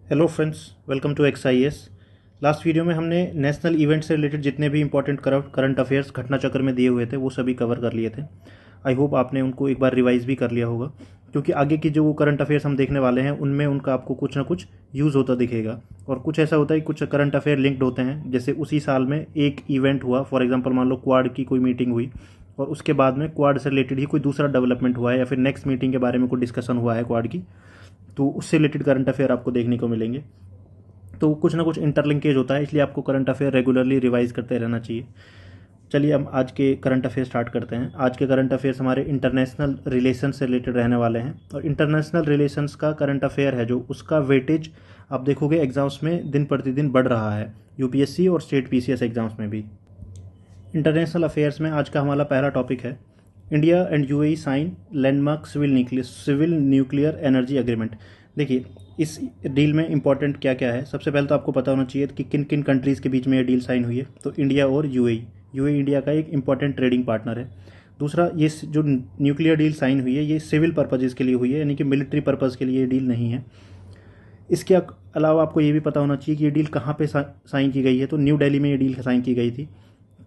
Hello friends, welcome to XIS। Last video में हमने national event से रिलेटेड जितने भी इंपॉर्टेंट करंट अफेयर्स घटना चक्र में दिए हुए थे वो सभी कवर कर लिए थे। आई होप आपने उनको एक बार रिवाइज भी कर लिया होगा, क्योंकि आगे की जो करंट अफेयर्स हम देखने वाले हैं उनमें उनका आपको कुछ ना कुछ यूज़ होता दिखेगा। और कुछ ऐसा होता है कि कुछ करंट अफेयर लिंक्ड होते हैं, जैसे उसी साल में एक इवेंट हुआ, फॉर एग्जाम्पल मान लो क्वाड की कोई मीटिंग हुई और उसके बाद में क्वाड से रिलेटेड ही कोई दूसरा डेवलपमेंट हुआ है या फिर नेक्स्ट मीटिंग के बारे में कोई डिस्कशन हुआ है क्वाड की, तो उससे रिलेटेड करंट अफेयर आपको देखने को मिलेंगे। तो कुछ ना कुछ इंटरलिंकेज होता है, इसलिए आपको करंट अफेयर रेगुलरली रिवाइज करते रहना चाहिए। चलिए हम आज के करंट अफेयर स्टार्ट करते हैं। आज के करंट अफेयर्स हमारे इंटरनेशनल रिलेशन से रिलेटेड रहने वाले हैं, और इंटरनेशनल रिलेशंस का करंट अफेयर है जो उसका वेटेज आप देखोगे एग्जाम्स में दिन प्रतिदिन बढ़ रहा है, यूपीएससी और स्टेट पीसीएस एग्जाम्स में भी। इंटरनेशनल अफेयर्स में आज का हमारा पहला टॉपिक है India and UAE sign landmark civil nuclear energy agreement. देखिए, इस डील में इंपॉर्टेंट क्या क्या है। सबसे पहले तो आपको पता होना चाहिए कि किन किन कंट्रीज़ के बीच में ये डील साइन हुई है। तो इंडिया और यूएई, यूएई इंडिया का एक इंपॉर्टेंट ट्रेडिंग पार्टनर है। दूसरा, ये जो न्यूक्लियर डील साइन हुई है ये सिविल पर्पजेज़ के लिए हुई है, यानी कि मिलिट्री पर्पज़ के लिए ये डील नहीं है। इसके अलावा आपको ये भी पता होना चाहिए कि ये डील कहाँ पे साइन की गई है। तो न्यू दिल्ली में ये डील साइन की गई थी।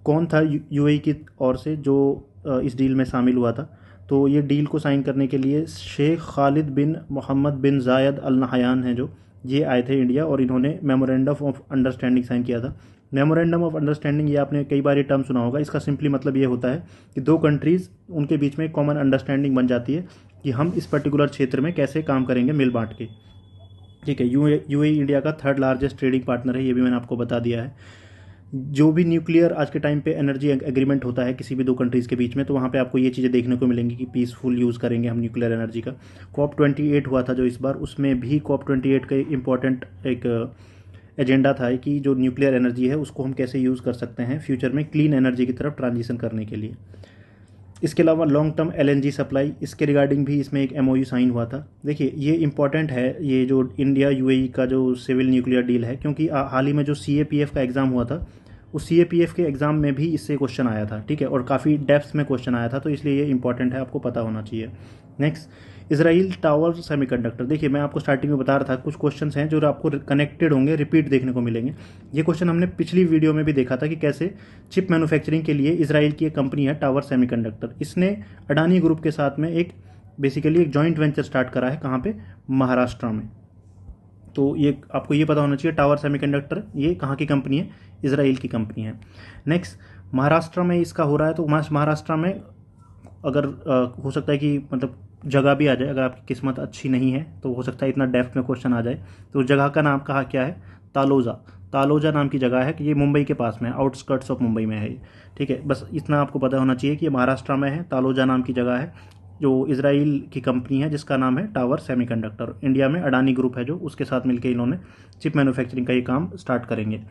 कौन था यूएई की ओर से जो इस डील में शामिल हुआ था? तो ये डील को साइन करने के लिए शेख खालिद बिन मोहम्मद बिन जायद अल नहयान हैं, जो ये आए थे इंडिया, और इन्होंने मेमोरेंडम ऑफ अंडरस्टैंडिंग साइन किया था। मेमोरेंडम ऑफ अंडरस्टैंडिंग, ये आपने कई बार ये टर्म सुना होगा। इसका सिंपली मतलब ये होता है कि दो कंट्रीज़, उनके बीच में कॉमन अंडरस्टैंडिंग बन जाती है कि हम इस पर्टिकुलर क्षेत्र में कैसे काम करेंगे मिल बांट के। ठीक है, यूएई इंडिया का थर्ड लार्जेस्ट ट्रेडिंग पार्टनर है, ये भी मैंने आपको बता दिया है। जो भी न्यूक्लियर आज के टाइम पे एनर्जी एग्रीमेंट होता है किसी भी दो कंट्रीज़ के बीच में, तो वहाँ पे आपको ये चीज़ें देखने को मिलेंगी कि पीसफुल यूज़ करेंगे हम न्यूक्लियर एनर्जी का। COP28 हुआ था जो इस बार, उसमें भी COP28 का इंपॉर्टेंट एक एजेंडा था कि जो न्यूक्लियर एनर्जी है उसको हम कैसे यूज़ कर सकते हैं फ्यूचर में क्लीन एनर्जी की तरफ ट्रांजिशन करने के लिए। इसके अलावा लॉन्ग टर्म एलएनजी सप्लाई, इसके रिगार्डिंग भी इसमें एक एमओयू साइन हुआ था। देखिए, ये इंपॉर्टेंट है ये जो इंडिया यूएई का जो सिविल न्यूक्लियर डील है, क्योंकि हाल ही में जो सीएपीएफ का एग्ज़ाम हुआ था, उस सीएपीएफ के एग्ज़ाम में भी इससे क्वेश्चन आया था। ठीक है, और काफ़ी डेप्थ में क्वेश्चन आया था, तो इसलिए ये इंपॉर्टेंट है, आपको पता होना चाहिए। Next, Israel tower semiconductor. देखिए, मैं आपको स्टार्टिंग में बता रहा था कुछ क्वेश्चंस हैं जो आपको कनेक्टेड होंगे, रिपीट देखने को मिलेंगे। ये क्वेश्चन हमने पिछली वीडियो में भी देखा था कि कैसे चिप मैन्युफैक्चरिंग के लिए इसराइल की एक कंपनी है टावर सेमीकंडक्टर, इसने अडानी ग्रुप के साथ में एक बेसिकली एक जॉइंट वेंचर स्टार्ट करा है। कहाँ पे? महाराष्ट्र में। तो ये आपको ये पता होना चाहिए, टावर सेमीकंडक्टर ये कहाँ की कंपनी है? इसराइल की कंपनी है। नेक्स्ट, महाराष्ट्र में इसका हो रहा है, तो महाराष्ट्र में अगर हो सकता है कि मतलब जगह भी आ जाए, अगर आपकी किस्मत अच्छी नहीं है तो हो सकता है इतना डेप्थ में क्वेश्चन आ जाए। तो जगह का नाम कहा क्या है? तालोजा। तालोजा नाम की जगह है कि ये मुंबई के पास में, आउटस्कर्ट्स ऑफ मुंबई में है ये। ठीक है, बस इतना आपको पता होना चाहिए कि ये महाराष्ट्र में है, तालोजा नाम की जगह है, जो इसराइल की कंपनी है जिसका नाम है टावर सेमीकंडक्टर। इंडिया में अडानी ग्रुप है जो, उसके साथ मिलकर इन्होंने चिप मैन्युफैक्चरिंग का ये काम स्टार्ट करेंगे।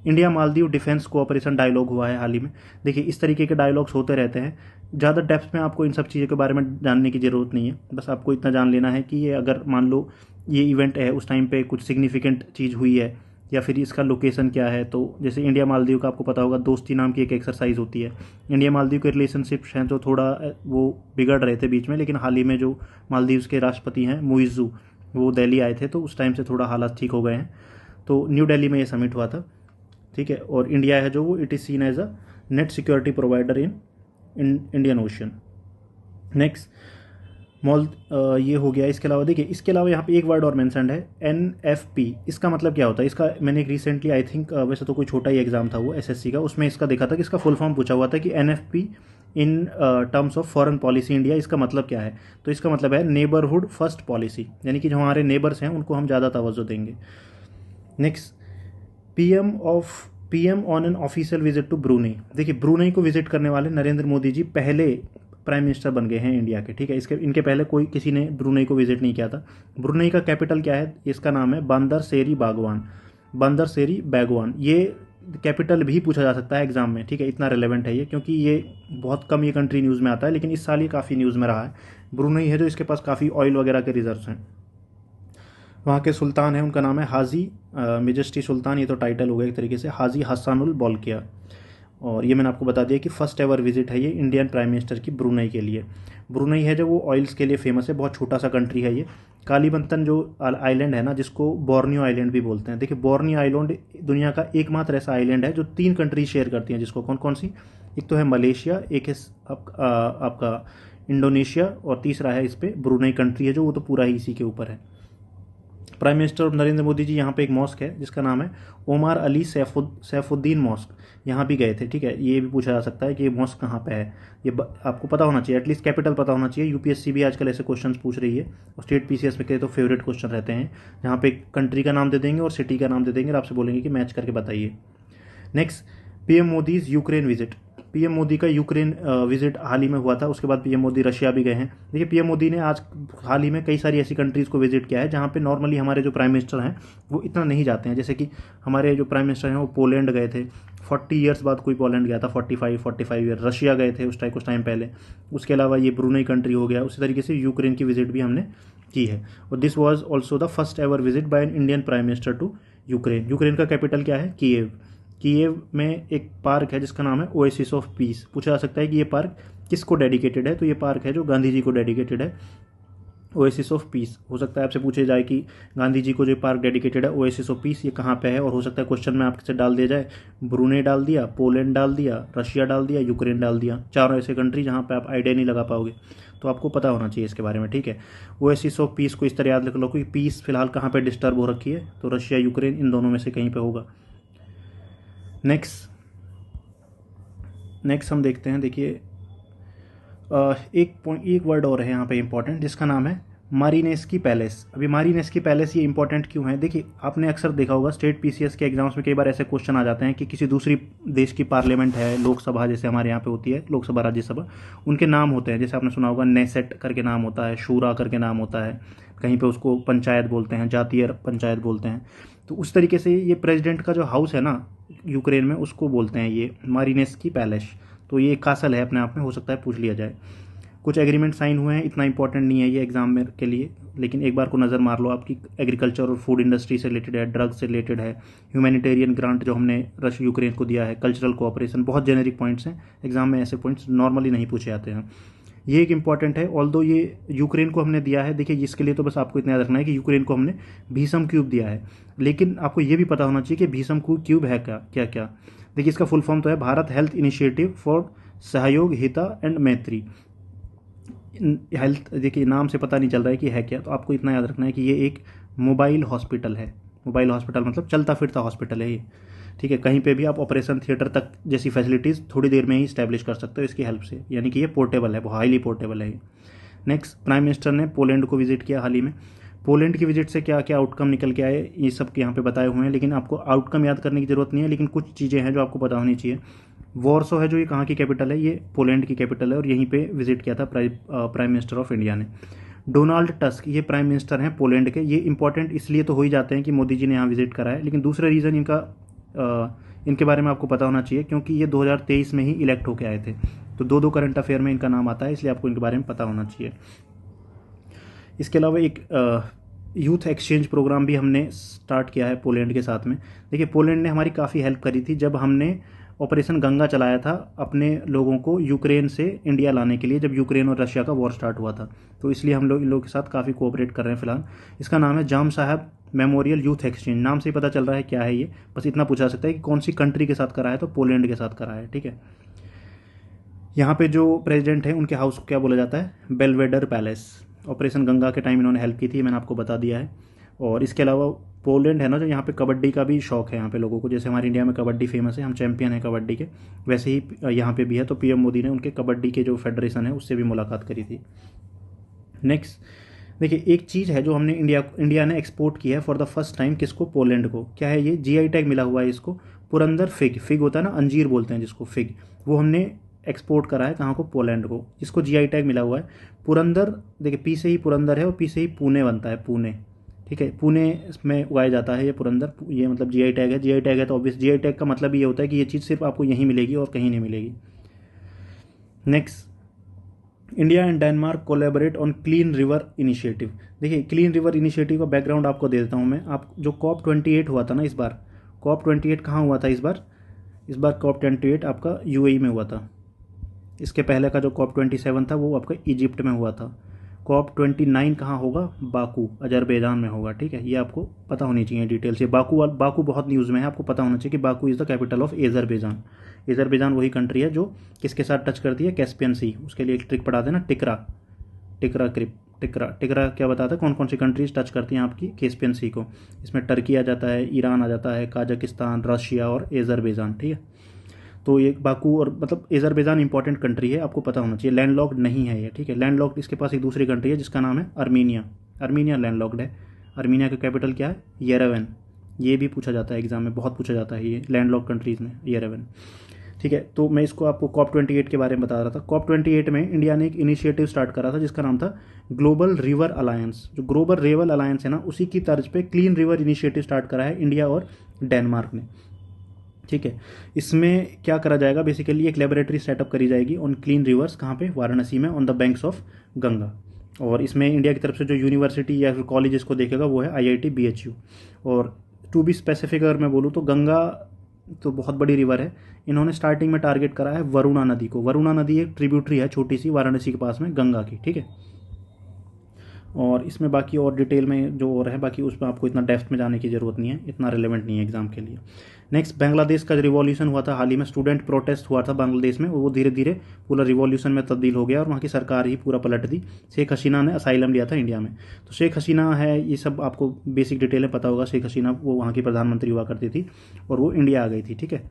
India Maldives defence cooperation dialogue हुआ है हाल ही में। देखिए, इस तरीके के डायलॉग्स होते रहते हैं। ज़्यादा डेप्थ में आपको इन सब चीज़ों के बारे में जानने की ज़रूरत नहीं है, बस आपको इतना जान लेना है कि ये अगर मान लो ये इवेंट है, उस टाइम पे कुछ सिग्निफिकेंट चीज़ हुई है या फिर इसका लोकेशन क्या है। तो जैसे इंडिया मालदीव का आपको पता होगा, दोस्ती नाम की एक एक्सरसाइज होती है। इंडिया मालदीव के रिलेशनशिप्स हैं जो थोड़ा वो बिगड़ रहे थे बीच में, लेकिन हाल ही में जो मालदीव्स के राष्ट्रपति हैं मुइज़्ज़ू, वो दिल्ली आए थे, तो उस टाइम से थोड़ा हालात ठीक हो गए हैं। तो न्यू दिल्ली में ये समिट हुआ था। ठीक है, और इंडिया है जो वो it is seen as a net security provider in Indian Ocean. Next, मॉल ये हो गया। इसके अलावा देखिए, इसके अलावा यहाँ पे एक वर्ड और मेंशन्ड है, NFP। इसका मतलब क्या होता है? इसका मैंने एक रिसेंटली आई थिंक, वैसे तो कोई छोटा ही एग्जाम था वो एसएससी का, उसमें इसका देखा था कि इसका फुल फॉर्म पूछा हुआ था कि NFP in terms of foreign policy India, इसका मतलब क्या है? तो इसका मतलब है नेबरहुड फर्स्ट पॉलिसी, यानी कि जो हमारे नेबर्स हैं उनको हम ज़्यादा तवज्जो देंगे। Next, PM on an official visit to Brunei. देखिए, ब्रूनेई को विजिट करने वाले नरेंद्र मोदी जी पहले प्राइम मिनिस्टर बन गए हैं इंडिया के। ठीक है, इसके इनके पहले कोई किसी ने ब्रूनेई को विजिट नहीं किया था। ब्रूनेई का कैपिटल क्या है? इसका नाम है बंदर सेरी बागवान। बंदर सेरी बागवान, ये कैपिटल भी पूछा जा सकता है एग्जाम में। ठीक है, इतना रिलेवेंट है ये, क्योंकि ये बहुत कम ये कंट्री न्यूज़ में आता है, लेकिन इस साल ये काफ़ी न्यूज़ में रहा है। ब्रूनेई है जो, इसके पास काफ़ी ऑयल वगैरह के रिजर्व्स हैं। वहाँ के सुल्तान हैं, उनका नाम है हाजी मेजेस्टी सुल्तान, ये तो टाइटल हो गया एक तरीके से, हाजी हसानुल बोल्किया। और ये मैंने आपको बता दिया कि फर्स्ट एवर विजिट है ये इंडियन प्राइम मिनिस्टर की ब्रुनई के लिए। ब्रुनई है जो वो ऑयल्स के लिए फेमस है, बहुत छोटा सा कंट्री है ये। कालीबंतन जो आइलैंड है ना, जिसको बोर्नियो आइलैंड भी बोलते हैं, देखिए बोर्नियो आइलैंड दुनिया का एकमात्र ऐसा आइलैंड है जो 3 कंट्री शेयर करती हैं, जिसको कौन कौन सी, एक तो है मलेशिया, एक है आपका इंडोनेशिया, और तीसरा है इस पर ब्रुनई कंट्री है जो वो तो पूरा ही इसी के ऊपर है। प्राइम मिनिस्टर नरेंद्र मोदी जी यहाँ पे एक मॉस्क है जिसका नाम है ओमार अली सैफुद्दीन मॉस्क, यहाँ भी गए थे। ठीक है, ये भी पूछा जा सकता है कि ये मॉस्क कहाँ पे है, ये आपको पता होना चाहिए, एटलीस्ट कैपिटल पता होना चाहिए। यूपीएससी भी आजकल ऐसे क्वेश्चंस पूछ रही है, और स्टेट पीसीएस में के तो फेवरेट क्वेश्चन रहते हैं, जहाँ पे कंट्री का नाम दे देंगे और सिटी का नाम दे देंगे और आपसे बोलेंगे कि मैच करके बताइए। Next, PM Modi's Ukraine visit. PM Modi का यूक्रेन विजिट हाल ही में हुआ था, उसके बाद पीएम मोदी रशिया भी गए हैं। देखिए पीएम मोदी ने आज हाल ही में कई सारी ऐसी कंट्रीज़ को विजिट किया है जहाँ पे नॉर्मली हमारे जो प्राइम मिनिस्टर हैं वो इतना नहीं जाते हैं। जैसे कि हमारे जो प्राइम मिनिस्टर हैं वो पोलैंड गए थे, 40 ईयर्स बाद कोई पोलैंड गया था, 45 ईयर। रशिया गए थे कुछ टाइम पहले। उसके अलावा ये ब्रुनई कंट्री हो गया। उसी तरीके से यूक्रेन की विजिट भी हमने की है, और this was also the first ever visit by an Indian prime minister to Ukraine. Ukraine का कैपिटल क्या है? कीव। कीव में एक पार्क है जिसका नाम है ओएसिस ऑफ पीस। पूछा जा सकता है कि ये पार्क किसको डेडिकेटेड है, तो ये पार्क है जो गांधी जी को डेडिकेटेड है, ओएसिस ऑफ पीस। हो सकता है आपसे पूछे जाए कि गांधी जी को जो पार्क डेडिकेटेड है ओएसिस ऑफ पीस, ये कहाँ पे है, और हो सकता है क्वेश्चन में आपसे डाल दिया जाए ब्रुनेई डाल दिया, पोलैंड डाल दिया, रशिया डाल दिया, यूक्रेन डाल दिया, चारों ऐसे कंट्री जहाँ पे आप आइडिया नहीं लगा पाओगे, तो आपको पता होना चाहिए इसके बारे में। ठीक है, ओएसिस ऑफ पीस को इस तरह याद रख लो कि पीस फिलहाल कहाँ पर डिस्टर्ब हो रखी है, तो रशिया यूक्रेन इन दोनों में से कहीं पर होगा। नेक्स्ट हम देखते हैं। देखिए एक वर्ड और है यहाँ पे इंपॉर्टेंट, जिसका नाम है मारिनेस्की पैलेस। अभी मारिनेस्की पैलेस ये इंपॉर्टेंट क्यों है? देखिए आपने अक्सर देखा होगा स्टेट पीसीएस के एग्जाम्स में कई बार ऐसे क्वेश्चन आ जाते हैं कि किसी दूसरी देश की पार्लियामेंट है, लोकसभा जैसे हमारे यहाँ पे होती है, लोकसभा राज्यसभा, उनके नाम होते हैं। जैसे आपने सुना होगा नेसेट करके नाम होता है, शूरा करके नाम होता है, कहीं पे उसको पंचायत बोलते हैं, जातीय पंचायत बोलते हैं। तो उस तरीके से ये प्रेसिडेंट का जो हाउस है ना यूक्रेन में, उसको बोलते हैं ये मारिनेस्की पैलेस। तो ये एक कासल है अपने आप में, हो सकता है पूछ लिया जाए। कुछ एग्रीमेंट साइन हुए हैं, इतना इंपॉर्टेंट नहीं है ये एग्जाम में के लिए, लेकिन एक बार को नज़र मार लो आपकी एग्रीकल्चर और फूड इंडस्ट्री से रिलेटेड है, ड्रग्स से रिलेटेड है, ह्यूमैनिटेरियन ग्रांट जो हमने रशिया यूक्रेन को दिया है, कल्चरल कोऑपरेशन, बहुत जेनेरिक पॉइंट्स हैं। एग्जाम में ऐसे पॉइंट्स नॉर्मली नहीं पूछे जाते हैं, ये एक इंपॉर्टेंट है। ऑल्दो ये यूक्रेन को हमने दिया है, देखिए इसके लिए तो बस आपको इतना याद रखना है कि यूक्रेन को हमने भीषम क्यूब दिया है, लेकिन आपको ये भी पता होना चाहिए कि भीषम क्यूब है क्या क्या। देखिए इसका फुल फॉर्म तो है भारत हेल्थ इनिशिएटिव फॉर सहयोग, हिता एंड मैत्री। हेल्थ, देखिए नाम से पता नहीं चल रहा है कि है क्या, तो आपको इतना याद रखना है कि ये एक मोबाइल हॉस्पिटल है। मोबाइल हॉस्पिटल मतलब चलता फिरता हॉस्पिटल है ये। ठीक है, कहीं पे भी आप ऑपरेशन थिएटर तक जैसी फैसिलिटीज़ थोड़ी देर में ही इस्टेब्लिश कर सकते हो इसकी हेल्प से, यानी कि ये पोर्टेबल है, बहुत हाईली पोर्टेबल है ये। नेक्स्ट, प्राइम मिनिस्टर ने पोलैंड को विजिट किया हाल ही में। पोलैंड की विजिट से क्या क्या आउटकम निकल के आए, ये सब यहाँ पे बताए हुए हैं, लेकिन आपको आउटकम याद करने की जरूरत नहीं है, लेकिन कुछ चीज़ें हैं जो आपको पता होनी चाहिए। वॉर्सो है जो ये कहाँ की कैपिटल है, ये पोलैंड की कैपिटल है, और यहीं पे विजिट किया था प्राइम मिनिस्टर ऑफ इंडिया ने। डोनाल्ड टस्क, ये प्राइम मिनिस्टर हैं पोलैंड के। ये इंपॉर्टेंट इसलिए तो हो ही जाते हैं कि मोदी जी ने यहाँ विजिट करा है, लेकिन दूसरा रीज़न इनके बारे में आपको पता होना चाहिए क्योंकि ये 2023 में ही इलेक्ट होकर आए थे, तो दो करंट अफेयर में इनका नाम आता है, इसलिए आपको इनके बारे में पता होना चाहिए। इसके अलावा एक यूथ एक्सचेंज प्रोग्राम भी हमने स्टार्ट किया है पोलैंड के साथ में। देखिए पोलैंड ने हमारी काफ़ी हेल्प करी थी जब हमने ऑपरेशन गंगा चलाया था अपने लोगों को यूक्रेन से इंडिया लाने के लिए, जब यूक्रेन और रशिया का वॉर स्टार्ट हुआ था, तो इसलिए हम लोग इन लोगों के साथ काफ़ी कोऑपरेट कर रहे हैं फिलहाल। इसका नाम है जाम साहब मेमोरियल यूथ एक्सचेंज। नाम से ही पता चल रहा है क्या है ये, बस इतना पूछा सकता है कि कौन सी कंट्री के साथ करा है, तो पोलैंड के साथ करा है। ठीक है, यहाँ पे जो प्रेसिडेंट है उनके हाउस को क्या बोला जाता है? बेलवेडर पैलेस। ऑपरेशन गंगा के टाइम इन्होंने हेल्प की थी, मैंने आपको बता दिया है। और इसके अलावा पोलैंड है ना, जो यहाँ पे कबड्डी का भी शौक है यहाँ पे लोगों को, जैसे हमारे इंडिया में कबड्डी फेमस है, हम चैंपियन हैं कबड्डी के, वैसे ही यहाँ पे भी है। तो पीएम मोदी ने उनके कबड्डी के जो फेडरेशन है उससे भी मुलाकात करी थी। नेक्स्ट, देखिए एक चीज़ है जो हमने इंडिया ने एक्सपोर्ट की है फॉर द फर्स्ट टाइम, किसको? पोलैंड को। क्या है ये? जीआई टैग मिला हुआ है इसको, पुरंदर फिग होता है ना, अंजीर बोलते हैं जिसको, फिग, वो हमने एक्सपोर्ट करा है कहाँ को? पोलैंड को। इसको जीआई टैग मिला हुआ है पुरंदर। देखिए पी से ही पुरंदर है और पी से ही पुणे बनता है, पुणे। ठीक है, पुणे में उगाया जाता है ये पुरंदर, ये मतलब जीआई टैग है। जीआई टैग है तो ऑब्वियस जीआई टैग का मतलब ये होता है कि ये चीज़ सिर्फ आपको यहीं मिलेगी और कहीं नहीं मिलेगी। Next, India and Denmark collaborate on clean river initiative. देखिए क्लीन रिवर इनिशिएटिव का बैकग्राउंड आपको दे देता हूँ मैं। आप जो COP28 हुआ था ना इस बार, COP28 कहाँ हुआ था इस बार? इस बार COP28 आपका UAE में हुआ था। इसके पहले का जो COP27 था वो आपका इजिप्ट में हुआ था। COP29 कहाँ होगा? बाकू, अजरबैजान में होगा। ठीक है, ये आपको पता होनी चाहिए डिटेल से। बाकू बहुत न्यूज़ में है, आपको पता होना चाहिए कि Baku is the capital of Azerbaijan. Azerbaijan वही कंट्री है जो किसके साथ टच करती है? कैस्पियन सी। उसके लिए एक ट्रिक पढ़ा देना, टिकरा टिकरा क्रिप टिकरा क्या बताता है कौन कौन सी कंट्रीज टच करती हैं आपकी कैस्पियन सी को। इसमें टर्की आ जाता है, ईरान आ जाता है, काजाकिस्तान, रशिया और अजरबैजान। ठीक है, तो ये बाकू और मतलब अजरबैजान इंपॉर्टेंट कंट्री है, आपको पता होना चाहिए। लैंडलॉक्ड नहीं है ये। ठीक है, लैंडलॉक्ड इसके पास एक दूसरी कंट्री है जिसका नाम है अर्मीनिया। अर्मीनिया लैंडलॉक्ड है। अर्मीनिया का कैपिटल क्या है? येरेवन। ये भी पूछा जाता है एग्जाम में, बहुत पूछा जाता है ये लैंडलॉक्ड कंट्रीज़ में, येरेवन। ठीक है, तो मैं इसको आपको COP28 के बारे में बता रहा था। COP28 में इंडिया ने एक इनिशिएटिव स्टार्ट करा था जिसका नाम था ग्लोबल रिवर अलायंस। जो ग्लोबल रिवर अलायंस है ना, उसी की तर्ज पे क्लीन रिवर इनिशिएटिव स्टार्ट करा है इंडिया और डेनमार्क ने। ठीक है, इसमें क्या करा जाएगा? बेसिकली एक लेबोरेटरी सेटअप करी जाएगी ऑन क्लीन रिवर्स। कहाँ पे? वाराणसी में, on the banks of Ganga. और इसमें इंडिया की तरफ से जो यूनिवर्सिटी या फिर कॉलेज इसको देखेगा वो है IIT BHU। और टू बी स्पेसिफिक अगर मैं बोलूँ तो गंगा तो बहुत बड़ी रिवर है। इन्होंने स्टार्टिंग में टारगेट करा है वरुणा नदी को। वरुणा नदी एक ट्रिब्यूटरी है छोटी सी वाराणसी के पास में गंगा की। ठीक है, और इसमें बाकी और डिटेल में जो और है बाकी उसमें आपको इतना डेप्थ में जाने की ज़रूरत नहीं है, इतना रिलेवेंट नहीं है एग्जाम के लिए। नेक्स्ट, बांग्लादेश का रिवॉल्यूशन हुआ था हाल ही में, स्टूडेंट प्रोटेस्ट हुआ था बांग्लादेश में, वो धीरे धीरे पूरा रिवॉल्यूशन में तब्दील हो गया और वहाँ की सरकार ही पूरा पलट दी। शेख हसीना ने असाइलम लिया था इंडिया में। तो शेख हसीना है, ये सब आपको बेसिक डिटेलें पता होगा। शेख हसीना वो वहाँ की प्रधानमंत्री हुआ करती थी और वो इंडिया आ गई थी। ठीक है,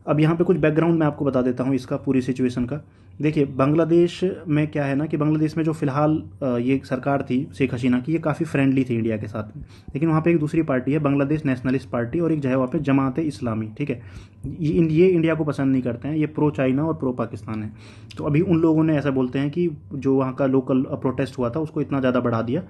अब यहाँ पे कुछ बैकग्राउंड मैं आपको बता देता हूँ इसका, पूरी सिचुएशन का। देखिए, बांग्लादेश में क्या है ना कि बांग्लादेश में जो फिलहाल ये सरकार थी शेख हसीना की, ये काफ़ी फ्रेंडली थी इंडिया के साथ में। लेकिन वहाँ पे एक दूसरी पार्टी है, बांग्लादेश नेशनलिस्ट पार्टी, और एक जो है वहाँ पे जमात इस्लामी। ठीक है, ये इंडिया को पसंद नहीं करते हैं, ये प्रो चाइना और प्रो पाकिस्तान है। तो अभी उन लोगों ने ऐसा बोलते हैं कि जो वहाँ का लोकल प्रोटेस्ट हुआ था उसको इतना ज़्यादा बढ़ा दिया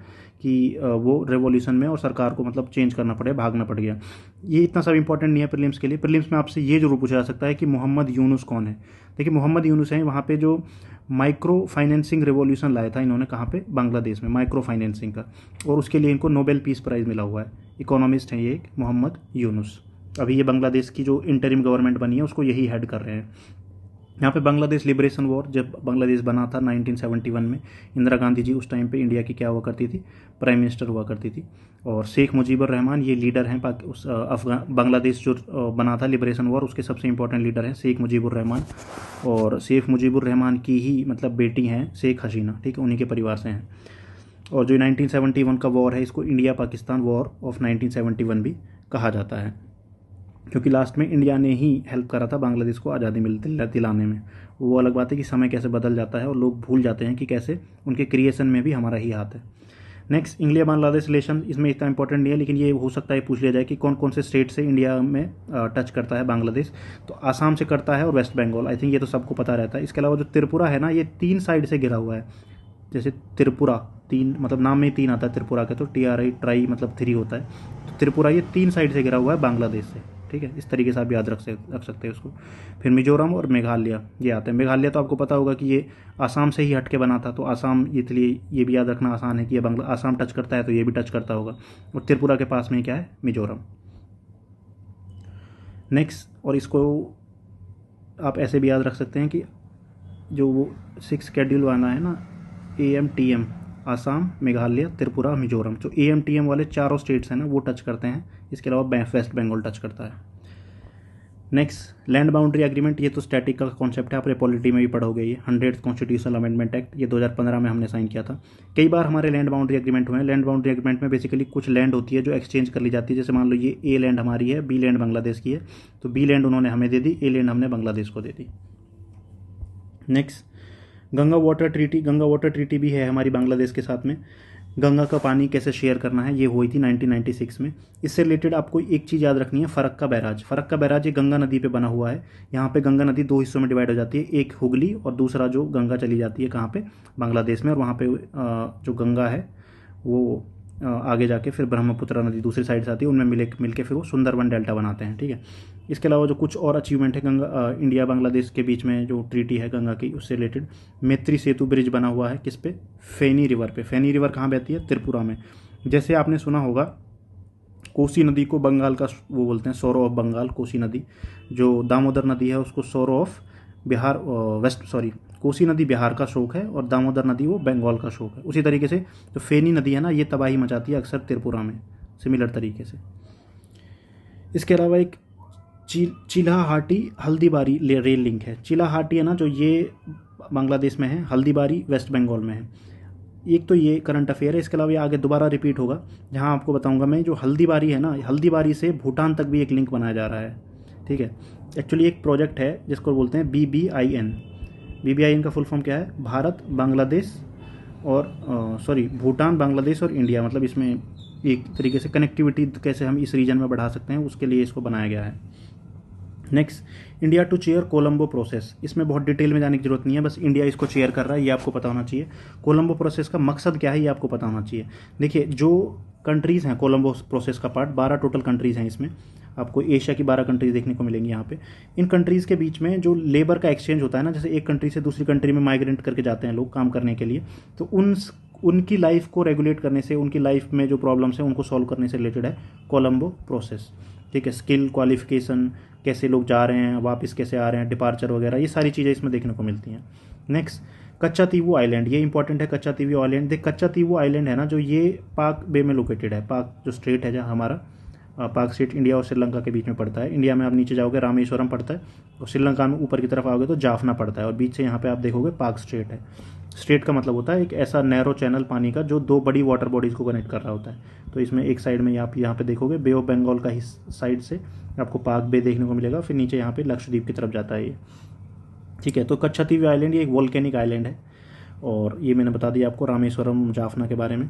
कि वो रेवोल्यूशन में और सरकार को मतलब चेंज करना पड़े, भागना पड़ गया। ये इतना सब इंपॉर्टेंट नहीं है प्रीलिम्स के लिए। प्रीलिम्स में आपसे ये जरूर पूछा जा सकता है कि मोहम्मद यूनुस कौन है। देखिए, मोहम्मद यूनुस हैं वहाँ पे जो माइक्रो फाइनेंसिंग रेवोल्यूशन लाया था इन्होंने, कहाँ पे? बांग्लादेश में, माइक्रो फाइनेंसिंग का। और उसके लिए इनको नोबेल पीस प्राइज़ मिला हुआ है। इकोनॉमिस्ट हैं ये मोहम्मद यूनुस। अभी ये बांग्लादेश की जो इंटरिम गवर्नमेंट बनी है उसको यही हेड कर रहे हैं। यहाँ पे बांग्लादेश लिबरेशन वॉर, जब बांग्लादेश बना था 1971 में, इंदिरा गांधी जी उस टाइम पे इंडिया की क्या हुआ करती थी? प्राइम मिनिस्टर हुआ करती थी। और शेख मुजीबुर रहमान ये लीडर हैं उस बांग्लादेश जो बना था लिबरेशन वॉर, उसके सबसे इंपॉर्टेंट लीडर हैं शेख मुजीबुर रहमान। और शेख मुजीबुर रहमान की ही मतलब बेटी हैं शेख हसीना। ठीक है, उन्हीं के परिवार से हैं। और जो 1971 का वॉर है इसको इंडिया पाकिस्तान वॉर ऑफ 1971 भी कहा जाता है, क्योंकि लास्ट में इंडिया ने ही हेल्प करा था बांग्लादेश को आज़ादी दिलाने में। वो अलग बात है कि समय कैसे बदल जाता है और लोग भूल जाते हैं कि कैसे उनके क्रिएशन में भी हमारा ही हाथ है। नेक्स्ट, इंडिया बांग्लादेश रिलेशन, इसमें इतना इंपॉर्टेंट नहीं है, लेकिन ये हो सकता है पूछ लिया जाए कि कौन कौन से स्टेट से इंडिया में टच करता है बांग्लादेश। तो आसाम से करता है और वेस्ट बंगाल। आई थिंक ये तो सबको पता रहता है। इसके अलावा जो त्रिपुरा है ना, ये 3 साइड से घिरा हुआ है। जैसे त्रिपुरा, 3 मतलब नाम में ही 3 आता है त्रिपुरा के, तो TRI ट्राई मतलब 3 होता है। तो त्रिपुरा ये 3 साइड से घिरा हुआ है बांग्लादेश से। ठीक है, इस तरीके से आप याद रख सकते हैं उसको। फिर मिजोरम और मेघालय ये आते हैं। मेघालय तो आपको पता होगा कि ये आसाम से ही हट के बना था, तो आसाम, इसलिए ये भी याद रखना आसान है कि ये आसाम टच करता है तो ये भी टच करता होगा। और त्रिपुरा के पास में क्या है? मिजोरम। नेक्स्ट, और इसको आप ऐसे भी याद रख सकते हैं कि जो वो 6 शेड्यूल वाला है ना, AMTM, आसाम, मेघालय, त्रिपुरा, मिजोरम, जो AMTM वाले चारों स्टेट्स हैं ना वो टच करते हैं। इसके अलावा वेस्ट बंगाल टच करता है। नेक्स्ट, लैंड बाउंड्री एग्रीमेंट, ये तो स्टैटिक का कॉन्सेप्ट है, आपने पॉलिटी में भी पढ़ोगे। ये 100th कॉन्स्टिट्यूशनल अमेंडमेंट एक्ट, ये 2015 में हमने साइन किया था। कई बार हमारे लैंड बाउंड्री एग्रीमेंट हुए हैं। लैंड बाउंड्री एग्रीमेंट में बेसिकली कुछ लैंड होती है जो एक्सचेंज कर ली जाती है। जैसे मान लो ये A लैंड हमारी है, B लैंड बांग्लादेश की है, तो B लैंड उन्होंने हमें दे दी, A लैंड हमने बांग्लादेश को दे दी। Next, Ganga water treaty, Ganga water treaty भी है हमारी बांग्लादेश के साथ में। गंगा का पानी कैसे शेयर करना है, ये हुई थी 1996 में। इससे रिलेटेड आपको एक चीज़ याद रखनी है, फरक्का बैराज। फरक्का बैराज ये गंगा नदी पे बना हुआ है। यहाँ पे गंगा नदी 2 हिस्सों में डिवाइड हो जाती है, एक हुगली और दूसरा जो गंगा चली जाती है कहाँ पे? बांग्लादेश में। और वहाँ पे जो गंगा है वो आगे जाके फिर ब्रह्मपुत्र नदी दूसरी साइड से आती है, उनमें मिल के फिर वो सुंदरबन डेल्टा बनाते हैं। ठीक है, इसके अलावा जो कुछ और अचीवमेंट है गंगा इंडिया बांग्लादेश के बीच में, जो ट्रीटी है गंगा की, उससे रिलेटेड मैत्री सेतु ब्रिज बना हुआ है। किस पे? फेनी रिवर पे। फेनी रिवर कहाँ बहती है? त्रिपुरा में। जैसे आपने सुना होगा कोसी नदी को बंगाल का वो बोलते हैं, सोरो ऑफ बंगाल, कोसी नदी। जो दामोदर नदी है उसको सोरो ऑफ बिहार, कोसी नदी बिहार का शोक है और दामोदर नदी वो बंगाल का शोक है। उसी तरीके से जो फेनी नदी है ना, ये तबाही मचाती है अक्सर त्रिपुरा में, सिमिलर तरीके से। इसके अलावा एक चिल्हाहाटी हल्दीबारी रेल लिंक है। चिल्हाहाटी है ना, जो ये बांग्लादेश में है, हल्दीबारी वेस्ट बंगाल में है। एक तो ये करंट अफेयर है। इसके अलावा ये आगे दोबारा रिपीट होगा, जहाँ आपको बताऊंगा मैं, जो हल्दीबारी है ना, हल्दीबारी से भूटान तक भी एक लिंक बनाया जा रहा है, ठीक है। एक्चुअली एक प्रोजेक्ट है जिसको बोलते हैं BBIN। BBIN का फुल फॉर्म क्या है? भारत, बांग्लादेश और भूटान, बांग्लादेश और इंडिया, मतलब इसमें एक तरीके से कनेक्टिविटी कैसे हम इस रीजन में बढ़ा सकते हैं, उसके लिए इसको बनाया गया है। Next, India to chair Colombo process. इसमें बहुत डिटेल में जाने की जरूरत नहीं है, बस इंडिया इसको चेयर कर रहा है, ये आपको पता होना चाहिए। कोलंबो प्रोसेस का मकसद क्या है, ये आपको पता होना चाहिए। देखिए, जो कंट्रीज़ हैं कोलंबो प्रोसेस का पार्ट, 12 टोटल कंट्रीज़ हैं इसमें। आपको एशिया की 12 कंट्रीज़ देखने को मिलेंगी यहाँ पे। इन कंट्रीज़ के बीच में जो लेबर का एक्सचेंज होता है ना, जैसे एक कंट्री से दूसरी कंट्री में माइग्रेट करके जाते हैं लोग काम करने के लिए, तो उनकी लाइफ को रेगुलेट करने से, उनकी लाइफ में जो प्रॉब्लम्स हैं उनको सॉल्व करने से रिलेटेड है कोलंबो प्रोसेस, ठीक है। स्किल, क्वालिफिकेशन, कैसे लोग जा रहे हैं, वापस कैसे आ रहे हैं, डिपार्चर वगैरह, ये सारी चीज़ें इसमें देखने को मिलती हैं। नेक्स्ट, कच्चा तीवू आइलैंड, ये इंपॉर्टेंट है। कच्चा तीवू आइलैंड, देख कच्चा तीवू आइलैंड है ना, जो ये पाक बे में लोकेटेड है। पाक जो स्टेट है, जहाँ हमारा पाक स्टेट इंडिया और श्रीलंका के बीच में पड़ता है। इंडिया में आप नीचे जाओगे रामेश्वरम पड़ता है, और श्रीलंका में ऊपर की तरफ आओगे तो जाफना पड़ता है, और बीच से यहाँ पे आप देखोगे पाक स्टेट है। स्टेट का मतलब होता है एक ऐसा नैरो चैनल पानी का जो दो बड़ी वाटर बॉडीज़ को कनेक्ट कर रहा होता है। तो इसमें एक साइड में आप यहाँ पे देखोगे बे ऑफ बंगाल का ही साइड से आपको पाक बे देखने को मिलेगा, फिर नीचे यहाँ पे लक्षद्वीप की तरफ जाता है ये, ठीक है। तो कच्चा तीवू आइलैंड ये एक वोल्केनिक आइलैंड है, और ये मैंने बता दिया आपको रामेश्वरम जाफना के बारे में,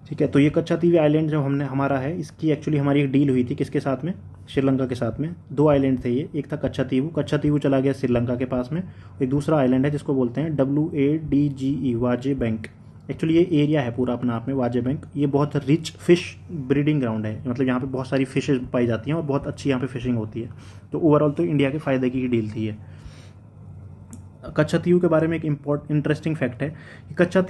ठीक है। तो ये कच्चा तीवू आइलैंड जो हमारा है, इसकी एक्चुअली हमारी एक डील हुई थी किसके साथ में? श्रीलंका के साथ में। 2 आइलैंड थे ये, एक था कच्चा तीवू चला गया श्रीलंका के पास में। एक दूसरा आइलैंड है जिसको बोलते हैं WADGE, वाजे बैंक। एक्चुअली ये एरिया है पूरा अपना आप में, वाजे बैंक। ये बहुत रिच फिश ब्रीडिंग ग्राउंड है, मतलब यहाँ पे बहुत सारी फिशेज पाई जाती हैं और बहुत अच्छी यहाँ पे फिशिंग होती है। तो ओवरऑल तो इंडिया के फ़ायदे की डील थी ये। कच्चा तीवू के बारे में एक इंटरेस्टिंग फैक्ट है कि कच्चा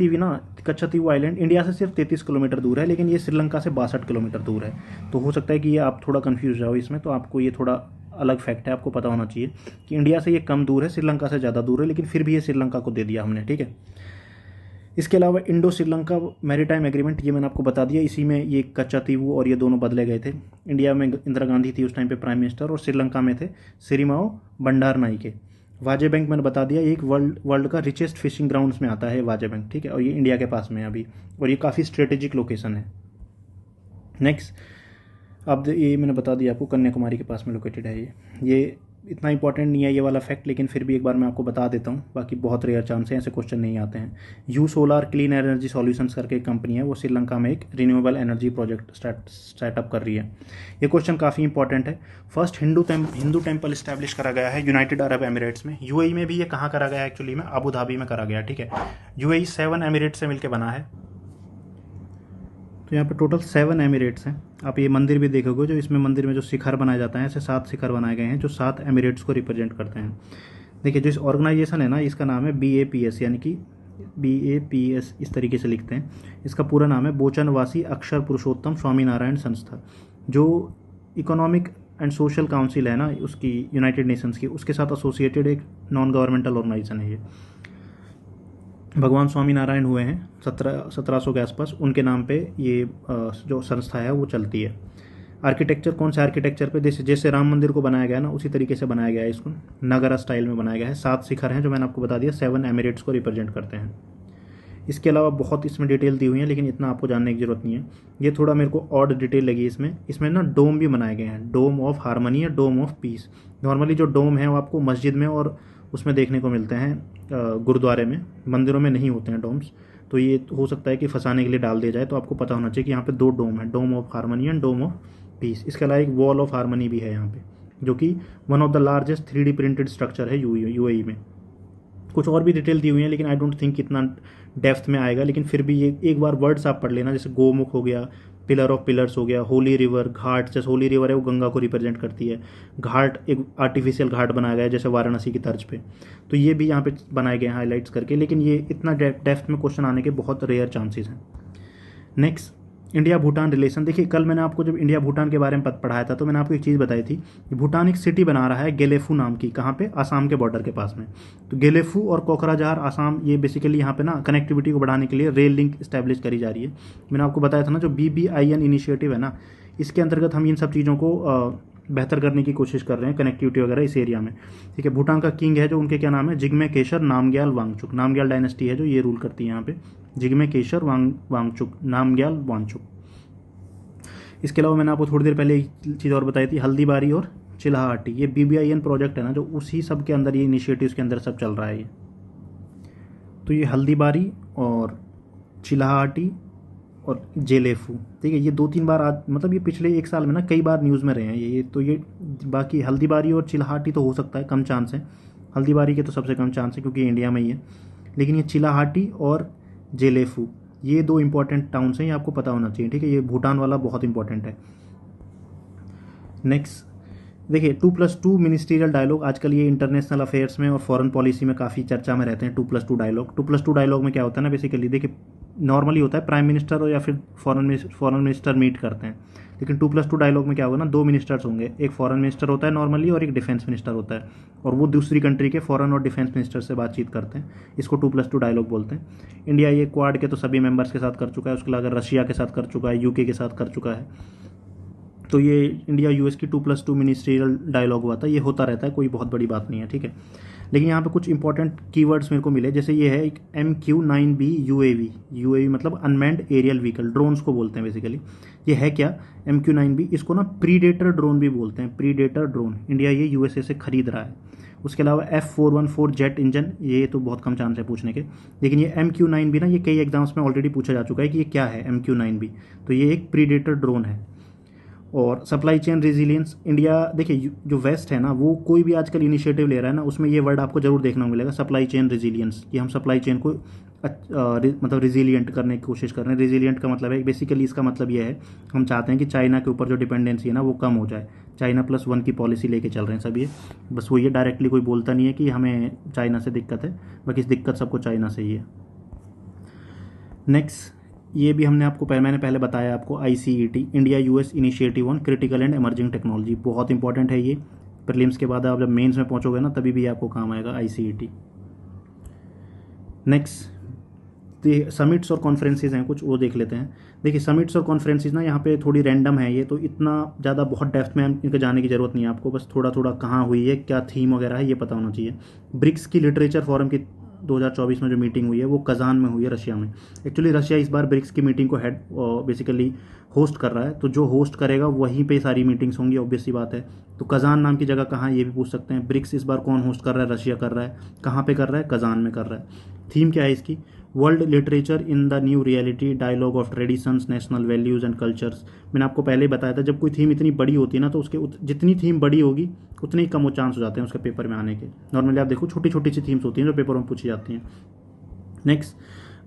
तीवू आइलैंड इंडिया से सिर्फ 33 किलोमीटर दूर है, लेकिन ये श्रीलंका से 62 किलोमीटर दूर है। तो हो सकता है कि ये आप थोड़ा कंफ्यूज जाओ इसमें, तो आपको ये थोड़ा अलग फैक्ट है, आपको पता होना चाहिए कि इंडिया से ये कम दूर है, श्रीलंका से ज़्यादा दूर है, लेकिन फिर भी ये श्रीलंका को दे दिया हमने, ठीक है। इसके अलावा इंडो श्रीलंका मैरीटाइम एग्रीमेंट, ये मैंने आपको बता दिया। इसी में ये कच्चा तीवू और ये दोनों बदले गए थे। इंडिया में इंदिरा गांधी थी उस टाइम पे प्राइम मिनिस्टर, और श्रीलंका में थे सिरिमाओ बंडारनाइके। वाजे बैंक मैंने बता दिया, एक वर्ल्ड का रिचेस्ट फिशिंग ग्राउंड्स में आता है वाजे बैंक, ठीक है। और ये इंडिया के पास में है अभी, और ये काफ़ी स्ट्रेटेजिक लोकेशन है। नेक्स्ट, अब ये मैंने बता दिया आपको, कन्याकुमारी के पास में लोकेटेड है ये इतना इंपॉर्टेंट नहीं है ये वाला फैक्ट, लेकिन फिर भी एक बार मैं आपको बता देता हूँ। बाकी बहुत रेयर चांस है, ऐसे क्वेश्चन नहीं आते हैं। You solar clean energy solutions करके एक कंपनी है, वो श्रीलंका में एक रिन्यूएबल एनर्जी प्रोजेक्ट स्टार्टअप कर रही है। ये क्वेश्चन काफ़ी इंपॉर्टेंट है। फर्स्ट हिंदू टेम्पल इस्टेब्लिश करा गया है यूनाइटेड अरब एमिरेट्स में। यूएई में भी ये कहाँ करा गया है? एक्चुअली में अबू धाबी में करा गया, ठीक है। यूएई 7 एमिरेट्स से मिलकर बना है। तो यहाँ पे टोटल 7 एमिरेट्स हैं। आप ये मंदिर भी देखोगे, जो इसमें मंदिर में जो शिखर बनाए जाता है, ऐसे 7 शिखर बनाए गए हैं जो 7 एमिरेट्स को रिप्रेजेंट करते हैं। देखिए, जो इस ऑर्गेनाइजेशन है ना, इसका नाम है BAPS, यानी कि BAPS इस तरीके से लिखते हैं। इसका पूरा नाम है बोचनवासी अक्षर पुरुषोत्तम स्वामीनारायण संस्था। जो इकोनॉमिक एंड सोशल काउंसिल है ना उसकी, यूनाइटेड नेशंस की, उसके साथ एसोसिएटेड एक नॉन गवर्नमेंटल ऑर्गेनाइजेशन है ये। भगवान स्वामीनारायण हुए हैं 1700 के आसपास, उनके नाम पे ये जो संस्था है वो चलती है। आर्किटेक्चर कौन से आर्किटेक्चर पे? जैसे राम मंदिर को बनाया गया ना, उसी तरीके से बनाया गया है इसको, नगरा स्टाइल में बनाया गया है। 7 शिखर हैं जो मैंने आपको बता दिया, 7 एमिरेट्स को रिप्रेजेंट करते हैं। इसके अलावा बहुत इसमें डिटेल दी हुई है, लेकिन इतना आपको जानने की जरूरत नहीं है। ये थोड़ा मेरे को ऑड डिटेल लगी इसमें ना डोम भी बनाए गए हैं, डोम ऑफ हारमनी या डोम ऑफ पीस। नॉर्मली जो डोम है वो आपको मस्जिद में और उसमें देखने को मिलते हैं, गुरुद्वारे में, मंदिरों में नहीं होते हैं डोम्स। तो ये हो सकता है कि फंसाने के लिए डाल दिया जाए, तो आपको पता होना चाहिए कि यहाँ पे 2 डोम है, dome of harmony and dome of peace. इसके अलावा एक वॉल ऑफ हारमनी भी है यहाँ पे, जो कि one of the largest 3D printed structure है यूएई में। कुछ और भी डिटेल दी हुई है, लेकिन आई डोंट थिंक इतना डेप्थ में आएगा, लेकिन फिर भी ये एक बार वर्ड्स आप पढ़ लेना, जैसे गोमुख हो गया, पिलर ऑफ पिलर्स हो गया, होली रिवर, घाट, जैसे होली रिवर है वो गंगा को रिप्रेजेंट करती है, घाट एक आर्टिफिशियल घाट बनाया गया है जैसे वाराणसी की तर्ज पे। तो ये भी यहाँ पे बनाए गए हैं हाईलाइट्स करके, लेकिन ये इतना डेप्थ में क्वेश्चन आने के बहुत रेयर चांसेस हैं। नेक्स्ट, इंडिया भूटान रिलेशन, देखिए कल मैंने आपको जब इंडिया भूटान के बारे में पढ़ाया था तो मैंने आपको एक चीज़ बताई थी कि भूटान एक सिटी बना रहा है गेलेफू नाम की, कहाँ पे, आसाम के बॉर्डर के पास में। तो गेलेफू और कोकराझार आसाम, ये बेसिकली यहाँ पे ना कनेक्टिविटी को बढ़ाने के लिए रेल लिंक इस्टेब्लिश करी जा रही है। मैंने आपको बताया था ना जो BBIN इनिशिएटिव है ना, इसके अंतर्गत हम इन सब चीज़ों को बेहतर करने की कोशिश कर रहे हैं, कनेक्टिविटी वगैरह इस एरिया में। ठीक है, भूटान का किंग है जो, उनके क्या नाम है, जिग्मे केशर नामग्याल वांगचुक, नामग्याल डायनेस्टी है जो ये रूल करती है यहाँ पे, जिग्मे केशर वांगचुक, नामग्याल वांगचुक। इसके अलावा मैंने आपको थोड़ी देर पहले एक चीज़ और बताई थी, हल्दीबारी और चिल्हाहाटी, ये BBIN प्रोजेक्ट है ना जो, उसी सब के अंदर ये इनिशिएटिव्स के अंदर सब चल रहा है ये। तो ये हल्दीबारी और चिल्हाहाटी और जेलेफू, ठीक है, ये 2-3 बार आज, मतलब ये पिछले 1 साल में ना कई बार न्यूज़ में रहे हैं ये। तो ये बाकी हल्दीबारी और चिल्हाहाटी तो हो सकता है, कम चांस है, हल्दीबारी के तो सबसे कम चांस है क्योंकि इंडिया में ही है, लेकिन ये चिल्हाहाटी और जेलेफू, ये 2 इंपॉर्टेंट टाउन्स हैं, ये आपको पता होना चाहिए। ठीक है, ये भूटान वाला बहुत इंपॉर्टेंट है। नेक्स्ट देखिए 2+2 मिनिस्ट्रियल डायलॉग, आजकल ये इंटरनेशनल अफेयर्स में और फॉरेन पॉलिसी में काफ़ी चर्चा में रहते हैं 2+2 डायलॉग। 2+2 डायलॉग में क्या होता है ना, बेसिकली देखिए नॉर्मली होता है प्राइम मिनिस्टर और या फिर फॉरेन मिनिस्टर मीट करते हैं, लेकिन 2+2 डायलॉग में क्या होगा ना, 2 मिनिस्टर्स होंगे, एक फॉरेन मिनिस्टर होता है नॉर्मली और एक डिफेंस मिनिस्टर होता है, और वो दूसरी कंट्री के फॉरेन और डिफेंस मिनिस्टर से बातचीत करते हैं, इसको 2+2 डायलॉग बोलते हैं। इंडिया ये क्वाड के तो सभी मेंबर्स के साथ कर चुका है, उसके अलावा रशिया के साथ कर चुका है, UK के साथ कर चुका है। तो ये इंडिया US की 2+2 मिनिस्ट्रियल डायलॉग हुआ था, ये होता रहता है, कोई बहुत बड़ी बात नहीं है। ठीक है, लेकिन यहाँ पे कुछ इंपॉर्टेंट कीवर्ड्स मेरे को मिले, जैसे ये है एक MQ-9B UAV मतलब अनमैन्ड एरियल व्हीकल, ड्रोन्स को बोलते हैं बेसिकली। ये है क्या MQ-9B, इसको ना प्रीडेटर ड्रोन भी बोलते हैं, प्रीडेटर ड्रोन। इंडिया ये USA से खरीद रहा है। उसके अलावा F414 जेट इंजन, ये तो बहुत कम चांस है पूछने के, लेकिन ये MQ-9B ना, ये कई एग्जाम्स में ऑलरेडी पूछा जा चुका है कि ये क्या है MQ-9B, तो ये एक प्रीडेटर ड्रोन है। और सप्लाई चेन रेजिलियंस, इंडिया देखिए जो वेस्ट है ना, वो कोई भी आजकल इनिशिएटिव ले रहा है ना, उसमें ये वर्ड आपको जरूर देखने को मिलेगा, सप्लाई चेन रेजिलियंस, कि हम सप्लाई चेन को मतलब रेजिलियंट करने की कोशिश कर रहे हैं। रेजिलियंट का मतलब है बेसिकली, इसका मतलब ये है, हम चाहते हैं कि चाइना के ऊपर जो डिपेंडेंसी है ना वो कम हो जाए, China+1 की पॉलिसी लेके चल रहे हैं सब ये, बस वो ये डायरेक्टली कोई बोलता नहीं है कि हमें चाइना से दिक्कत है, बाकी इस दिक्कत सबको चाइना से ही है। नेक्स्ट ये भी हमने आपको मैंने पहले बताया आपको, ICET India US initiative on critical and emerging technology, बहुत इंपॉर्टेंट है ये, प्रीलिम्स के बाद आप जब मेंस में पहुंचोगे ना तभी भी आपको काम आएगा ICET। नेक्स्ट समिट्स और कॉन्फ्रेंसेज हैं कुछ, वो देख लेते हैं। देखिए समिट्स और कॉन्फ्रेंसेज ना यहाँ पे थोड़ी रैंडम है ये, तो इतना ज़्यादा बहुत डेप्थ में इनके जाने की ज़रूरत नहीं है आपको, बस थोड़ा थोड़ा कहाँ हुई है, क्या थीम वगैरह है, ये पता होना चाहिए। ब्रिक्स की लिटरेचर फोरम की 2024 में जो मीटिंग हुई है वो कजान में हुई है, रशिया में। एक्चुअली रशिया इस बार ब्रिक्स की मीटिंग को हेड बेसिकली होस्ट कर रहा है, तो जो होस्ट करेगा वहीं पे सारी मीटिंग्स होंगी, ऑब्वियस सी बात है। तो कजान नाम की जगह कहाँ है ये भी पूछ सकते हैं। ब्रिक्स इस बार कौन होस्ट कर रहा है, रशिया कर रहा है, कहाँ पे कर रहा है, कजान में कर रहा है। थीम क्या है इसकी, world literature in the new reality, dialogue of traditions, national values and cultures. मैंने आपको पहले ही बताया था, जब कोई थीम इतनी बड़ी होती है ना तो उसके जितनी थीम बड़ी होगी उतने ही कम वो चांस हो जाते हैं उसके पेपर में आने के। नॉर्मली आप देखो छोटी छोटी सी थीम्स होती हैं जो पेपर में पूछी जाती हैं। Next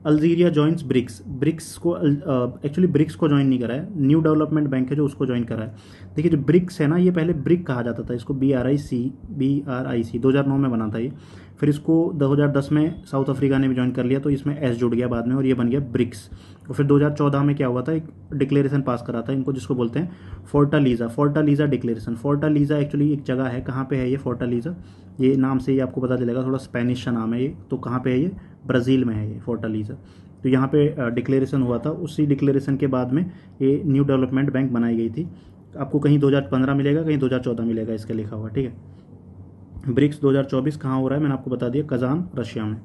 Algeria joins BRICS, BRICS को एक्चुअली ब्रिक्स को ज्वाइन नहीं करा है, न्यू डेवलपमेंट बैंक है जो उसको ज्वाइन करा है। देखिए जो ब्रिक्स है ना, ये पहले ब्रिक कहा जाता था, इसको BRIC 2009 में बना था ये, फिर इसको 2010 में साउथ अफ्रीका ने भी ज्वाइन कर लिया, तो इसमें S जुड़ गया बाद में और ये बन गया ब्रिक्स। और फिर 2014 में क्या हुआ था, एक डिक्लेरेशन पास करा था इनको, जिसको बोलते हैं फोर्टालीजा डिक्लेरेशन। फोर्टालीजा एक्चुअली एक जगह है, कहाँ पे है ये फोर्टालीजा, ये नाम से ही आपको पता चलेगा, थोड़ा स्पेनिश सा नाम है ये, तो कहाँ पे है ये, ब्राज़ील में है ये फोर्टालीजा। तो यहाँ पे डिक्लेरेशन हुआ था, उसी डिक्लेरेशन के बाद में ये न्यू डेवलपमेंट बैंक बनाई गई थी। आपको कहीं 2015 मिलेगा, कहीं 2014 मिलेगा इसका लिखा हुआ, ठीक है। ब्रिक्स 2024 कहाँ हो रहा है मैंने आपको बता दिया, कजान रशिया में।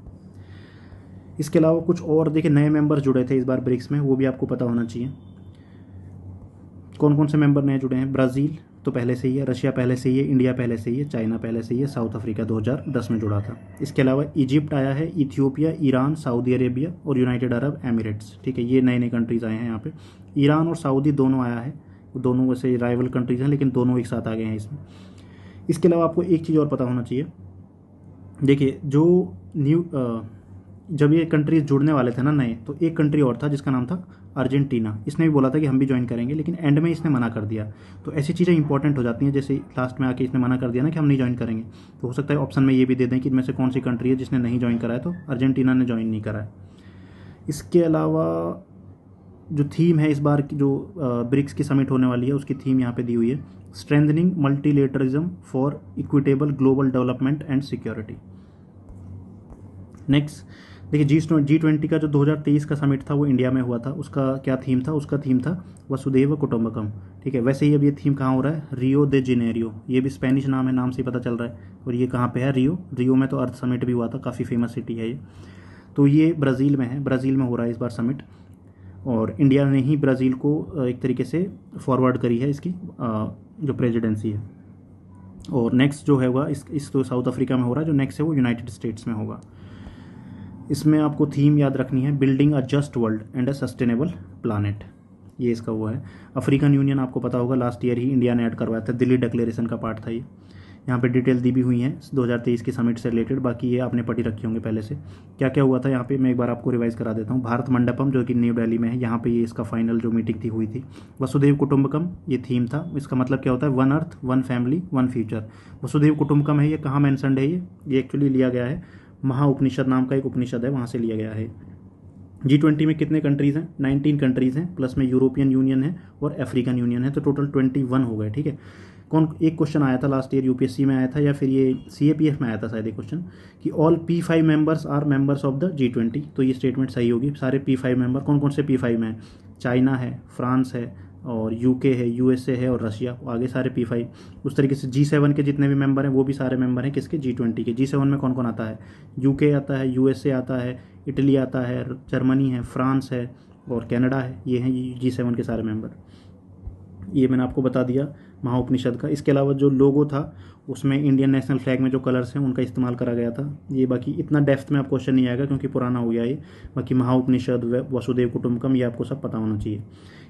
इसके अलावा कुछ और देखिए नए मेंबर जुड़े थे इस बार ब्रिक्स में, वो भी आपको पता होना चाहिए। कौन कौन से मेंबर नए जुड़े हैं, ब्राज़ील तो पहले से ही है, रशिया पहले से ही है, इंडिया पहले से ही है, चाइना पहले से ही है, साउथ अफ्रीका 2010 में जुड़ा था। इसके अलावा इजिप्ट आया है, इथियोपिया, ईरान, सऊदी अरेबिया और यूनाइटेड अरब एमिरेट्स, ठीक है, ये नए नए कंट्रीज़ आए हैं यहाँ पे। ईरान और सऊदी दोनों आया है, दोनों वैसे राइवल कंट्रीज़ हैं लेकिन दोनों एक साथ आ गए हैं इसमें। इसके अलावा आपको एक चीज़ और पता होना चाहिए, देखिए जो जब ये कंट्रीज जुड़ने वाले थे ना नए, तो एक कंट्री और था जिसका नाम था अर्जेंटीना, इसने भी बोला था कि हम भी ज्वाइन करेंगे, लेकिन एंड में इसने मना कर दिया। तो ऐसी चीज़ें इंपॉर्टेंट हो जाती हैं, जैसे लास्ट में आके इसने मना कर दिया ना कि हम नहीं ज्वाइन करेंगे, तो हो सकता है ऑप्शन में ये भी दे दें कि इनमें से कौन सी कंट्री है जिसने नहीं ज्वाइन करा है, तो अर्जेंटीना ने ज्वाइन नहीं करा है। इसके अलावा जो थीम है इस बार की जो ब्रिक्स की समिट होने वाली है उसकी थीम यहाँ पे दी हुई है, strengthening multilateralism for equitable global development and security. Next देखिए G20 का जो 2023 का समिट था वो इंडिया में हुआ था, उसका क्या थीम था, उसका थीम था वसुधैव कुटुंबकम। ठीक है, वैसे ही अब ये थीम कहाँ हो रहा है, रियो दे जेनेरियो, ये भी स्पेनिश नाम है, नाम से ही पता चल रहा है। और ये कहाँ पे है, रियो में तो अर्थ समिट भी हुआ था, काफ़ी फेमस सिटी है ये। तो ये ब्राज़ील में है, ब्राज़ील में हो रहा है इस बार समिट, और इंडिया ने ही ब्राज़ील को एक तरीके से फॉरवर्ड करी है इसकी जो प्रेसिडेंसी है। और नेक्स्ट जो है होगा इस तो साउथ अफ्रीका में हो रहा है, जो नेक्स्ट है वो यूनाइटेड स्टेट्स में होगा। इसमें आपको थीम याद रखनी है, building a just world and a sustainable planet, ये इसका वो है। अफ्रीकन यूनियन आपको पता होगा लास्ट ईयर ही इंडिया ने ऐड करवाया था, दिल्ली डिक्लेरेशन का पार्ट था ये। यहाँ पे डिटेल दी भी हुई हैं 2023 की समिट से रिलेटेड, बाकी ये आपने पढ़ी रखी होंगे पहले से। क्या क्या हुआ था यहाँ पे मैं एक बार आपको रिवाइज करा देता हूँ। भारत मंडपम जो कि न्यू दिल्ली में है, यहाँ पे ये इसका फाइनल जो मीटिंग थी हुई थी। वसुधैव कुटुंबकम ये थीम था, इसका मतलब क्या होता है, one earth one family one future. वसुधैव कुटुंबकम है, ये कहाँ मैंसनड है, ये एक्चुअली लिया गया है महाउपनिषद नाम का एक उपनिषद है, वहाँ से लिया गया है। G20 में कितने कंट्रीज़ हैं, 19 कंट्रीज़ हैं, प्लस में यूरोपियन यूनियन है और अफ्रीकन यूनियन है, तो टोटल 21 हो गए। ठीक है, कौन एक क्वेश्चन आया था लास्ट ईयर यूपीएससी में आया था या फिर ये CAPF में आया था शायद एक क्वेश्चन, कि all P5 members are members of the G20, तो ये स्टेटमेंट सही होगी। सारे P5 मेंबर कौन कौन से P5 में हैं, चाइना है, फ्रांस है और UK है, USA है और रशिया, आगे सारे P5। उस तरीके से G7 के जितने भी मेंबर हैं वो भी सारे मेंबर हैं किसके, G20 के। G7 में कौन कौन आता है, UK आता है, USA आता है, इटली आता है, जर्मनी है, फ्रांस है और कनाडा है, ये हैं G7 के सारे मेंबर। ये मैंने आपको बता दिया महाउपनिषद का। इसके अलावा जो लोगो था उसमें इंडियन नेशनल फ्लैग में जो कलर्स हैं उनका इस्तेमाल करा गया था। ये बाकी इतना डेप्थ में आप क्वेश्चन नहीं आएगा क्योंकि पुराना हो गया ये। बाकी महाउपनिषद वसुधैव कुटुंबकम ये आपको सब पता होना चाहिए।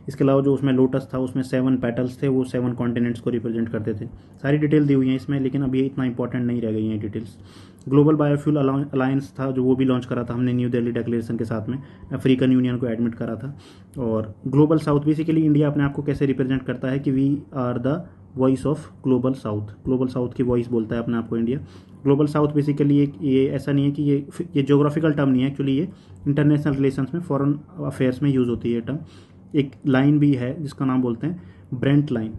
इसके अलावा जो उसमें लोटस था उसमें 7 पेटल्स थे, वो 7 कॉन्टिनेंट्स को रिप्रेजेंट करते थे। सारी डिटेल दी हुई हैं इसमें, लेकिन अब ये इतना इंपॉर्टेंट नहीं रह गई हैं डिटेल्स। ग्लोबल बायोफ्यूल अलायंस था जो वो भी लॉन्च करा था हमने न्यू दिल्ली डिक्लेरेशन के साथ में, अफ्रीकन यूनियन को एडमिट करा था। और ग्लोबल साउथ बेसिकली इंडिया अपने आप को कैसे रिप्रेजेंट करता है कि we are the voice of global south, global south की वॉइस बोलता है अपने आप को इंडिया। ग्लोबल साउथ बेसिकली ये ऐसा नहीं है कि ये ज्योग्राफिकल टर्म नहीं है, एक्चुअली ये इंटरनेशनल रिलेशंस में, फॉरेन अफेयर्स में यूज़ होती है ये टर्म। एक लाइन भी है जिसका नाम बोलते हैं Brent line,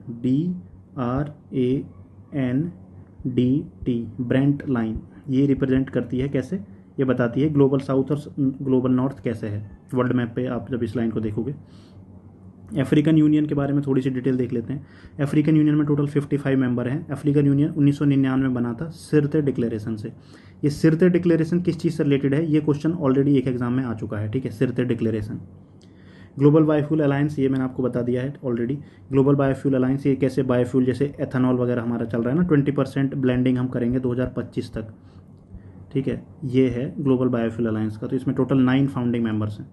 BRANDT, Brent line. ये रिप्रेजेंट करती है कैसे, ये बताती है ग्लोबल साउथ और ग्लोबल नॉर्थ कैसे है वर्ल्ड मैप पे आप जब इस लाइन को देखोगे। अफ्रीकन यूनियन के बारे में थोड़ी सी डिटेल देख लेते हैं। अफ्रीकन यूनियन में टोटल 55 मेंबर हैं। अफ्रीकन यूनियन 1999 में बना था सिरते डिक्लेरेशन से। ये सिरते डिक्लेरेशन किस चीज़ से रिलेटेड है, ये क्वेश्चन ऑलरेडी एक एग्जाम में आ चुका है। ठीक है, सिरते डिक्लेरेशन। ग्लोबल बायोफ्यूल अलायंस ये मैंने आपको बता दिया है ऑलरेडी। ग्लोबल बायोफ्यूल अलायंस ये कैसे बायोफ्यूल, जैसे एथेनॉल वगैरह हमारा चल रहा है ना, 20% ब्लेंडिंग हम करेंगे 2025 तक। ठीक है, ये है ग्लोबल बायोफ्यूल अलायंस का। तो इसमें टोटल 9 फाउंडिंग मेंबर्स हैं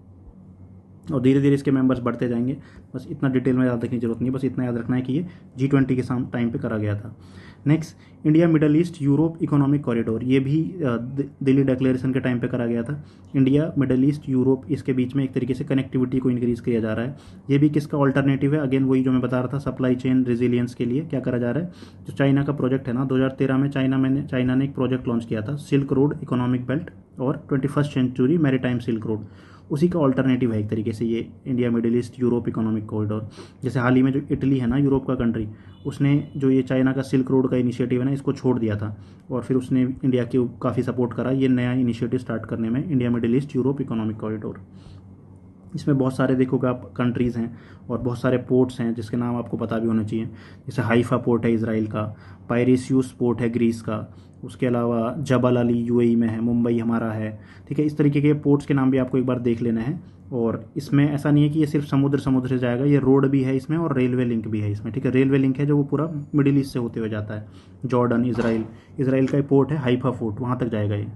और धीरे धीरे इसके मेंबर्स बढ़ते जाएंगे। बस इतना डिटेल में याद रखने की जरूरत नहीं है, बस इतना याद रखना है कि ये G20 के टाइम पे करा गया था। Next, India middle east Europe economic corridor, ये भी दिल्ली डिक्लेरेशन के टाइम पे करा गया था। इंडिया मिडल ईस्ट यूरोप, इसके बीच में एक तरीके से कनेक्टिविटी को इंक्रीज किया जा रहा है। ये भी किसका ऑल्टरनेटिव है, अगेन वही जो मैं बता रहा था, सप्लाई चेन रेजिलियंस के लिए क्या करा जा रहा है। जो चाइना का प्रोजेक्ट है ना, 2013 में चाइना ने एक प्रोजेक्ट लॉन्च किया था, सिल्क रोड इकोनॉमिक बेल्ट और 21st century maritime silk road, उसी का ऑल्टरनेटिव है एक तरीके से ये India middle east Europe economic corridor. जैसे हाल ही में जो इटली है ना, यूरोप का कंट्री, उसने जो ये चाइना का सिल्क रोड का इनिशिएटिव है ना, इसको छोड़ दिया था और फिर उसने इंडिया की काफ़ी सपोर्ट करा ये नया इनिशिएटिव स्टार्ट करने में, India middle east Europe economic corridor. इसमें बहुत सारे देखोगे आप कंट्रीज़ हैं और बहुत सारे पोर्ट्स हैं जिसके नाम आपको पता भी होने चाहिए। जैसे हाइफा पोर्ट है इसराइल का, पायरेसियस पोर्ट है ग्रीस का, उसके अलावा जबल अली UAE में है, मुंबई हमारा है। ठीक है, इस तरीके के पोर्ट्स के नाम भी आपको एक बार देख लेना है। और इसमें ऐसा नहीं है कि ये सिर्फ समुद्र से जाएगा, ये रोड भी है इसमें और रेलवे लिंक भी है इसमें। ठीक है, रेलवे लिंक है जो वो पूरा मिडिल ईस्ट से होते हुए जाता है, जॉर्डन, इसराइल का एक पोर्ट है हाइफा पोर्ट, वहाँ तक जाएगा ये।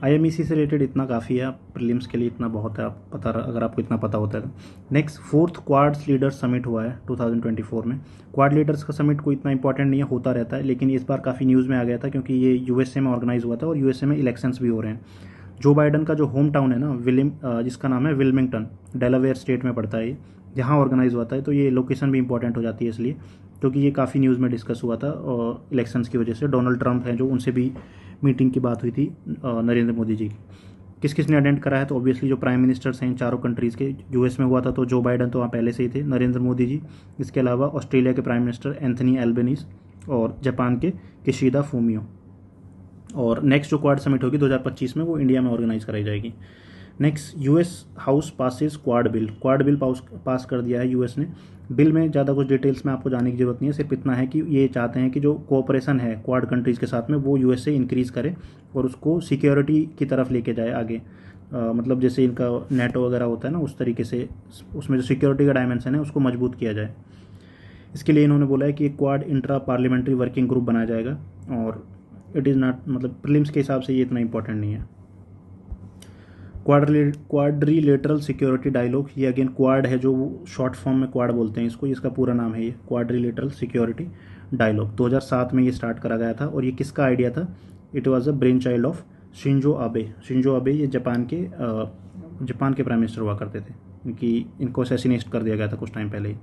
IMEC से रिलेटेड इतना काफ़ी है, प्रीलिम्स के लिए इतना बहुत है, आप पता अगर आपको इतना पता होता है तो। Next, 4th quartz leaders summit हुआ है 2024 में। क्वाड लीडर्स का समिट कोई इतना इंपॉर्टेंट नहीं है, होता रहता है, लेकिन इस बार काफ़ी न्यूज़ में आ गया था क्योंकि ये USA में ऑर्गेनाइज हुआ था और USA में इलेक्शंस भी हो रहे हैं। जो बाइडन का जो होम टाउन है ना, जिसका नाम है विल्मिंगटन, डेलावेयर स्टेट में पड़ता है ये, जहाँ ऑर्गेनाइज हुआ था, तो ये लोकेशन भी इंपॉर्टेंट हो जाती है इसलिए, क्योंकि ये काफ़ी न्यूज़ में डिस्कस हुआ था और इलेक्शंस की वजह से डोनाल्ड ट्रंप हैं जो, उनसे भी मीटिंग की बात हुई थी नरेंद्र मोदी जी की। किस किस ने अटेंड करा है, तो ऑब्वियसली जो प्राइम मिनिस्टर्स हैं इन चारों कंट्रीज़ के, यूएस में हुआ था तो जो बाइडन तो वहाँ पहले से ही थे, नरेंद्र मोदी जी। इसके अलावा ऑस्ट्रेलिया के प्राइम मिनिस्टर एंथनी एल्बनीज़ और जापान के किशिदा फूमियो। और नेक्स्ट जो क्वाड समिट होगी 2025 में, वो इंडिया में ऑर्गेनाइज कराई जाएगी। Next, US house passes quad bill. Quad bill pass कर दिया है यूएस ने। बिल में ज़्यादा कुछ डिटेल्स में आपको जाने की ज़रूरत नहीं है, सिर्फ इतना है कि ये चाहते हैं कि जो कोऑपरेशन है क्वाड कंट्रीज़ के साथ में वो यूएस से इंक्रीज़ करे और उसको सिक्योरिटी की तरफ लेके जाए आगे। मतलब जैसे इनका नेटो वगैरह होता है ना, उस तरीके से उसमें जो सिक्योरिटी का डायमेंशन है उसको मजबूत किया जाए। इसके लिए इन्होंने बोला है कि एक quad intra parliamentary working group बनाया जाएगा, और इट इज़ नॉट, मतलब प्रीलिम्स के हिसाब से ये इतना इंपॉर्टेंट नहीं है। क्वाड्रिलेटरल सिक्योरिटी डायलॉग, ये अगेन क्वाड है, जो शॉर्ट फॉर्म में क्वाड बोलते हैं इसको, इसका पूरा नाम है ये क्वाड्रिलेटरल सिक्योरिटी डायलॉग। 2007 में ये स्टार्ट करा गया था, और ये किसका आइडिया था? It was a brain child of Shinzo Abe. Shinzo Abe ये जापान के प्राइम मिनिस्टर हुआ करते थे, इनको असैसिनेट कर दिया गया था कुछ टाइम पहले ही।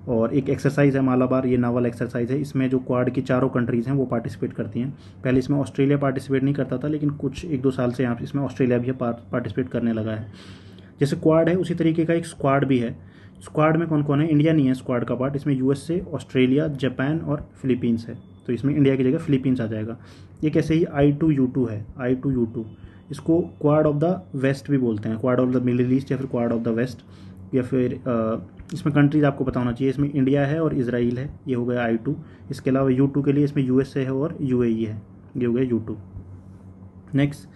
और एक एक्सरसाइज है मालाबार, ये नावल एक्सरसाइज है, इसमें जो क्वाड की चारों कंट्रीज़ हैं वो पार्टिसिपेट करती हैं। पहले इसमें ऑस्ट्रेलिया पार्टिसिपेट नहीं करता था, लेकिन कुछ 1-2 साल से यहाँ इसमें ऑस्ट्रेलिया भी पार्टिसिपेट करने लगा है। जैसे क्वाड है उसी तरीके का एक स्क्वाड भी है। स्क्वाड में कौन कौन है? इंडिया नहीं है स्क्वाड का पार्ट, इसमें यूएसए, ऑस्ट्रेलिया, जापान और फिलीपींस है, तो इसमें इंडिया की जगह फिलीपींस आ जाएगा। ये कैसे ही I2U2 है, I2U2, इसको क्वाड ऑफ द वेस्ट भी बोलते हैं, quad of the middle east या फिर क्वाड ऑफ द वेस्ट, या फिर इसमें कंट्रीज़ आपको पता होना चाहिए, इसमें इंडिया है और इजराइल है, ये हो गया I2। इसके अलावा U2 के लिए इसमें USA है और UAE है, ये हो गया U2। Next,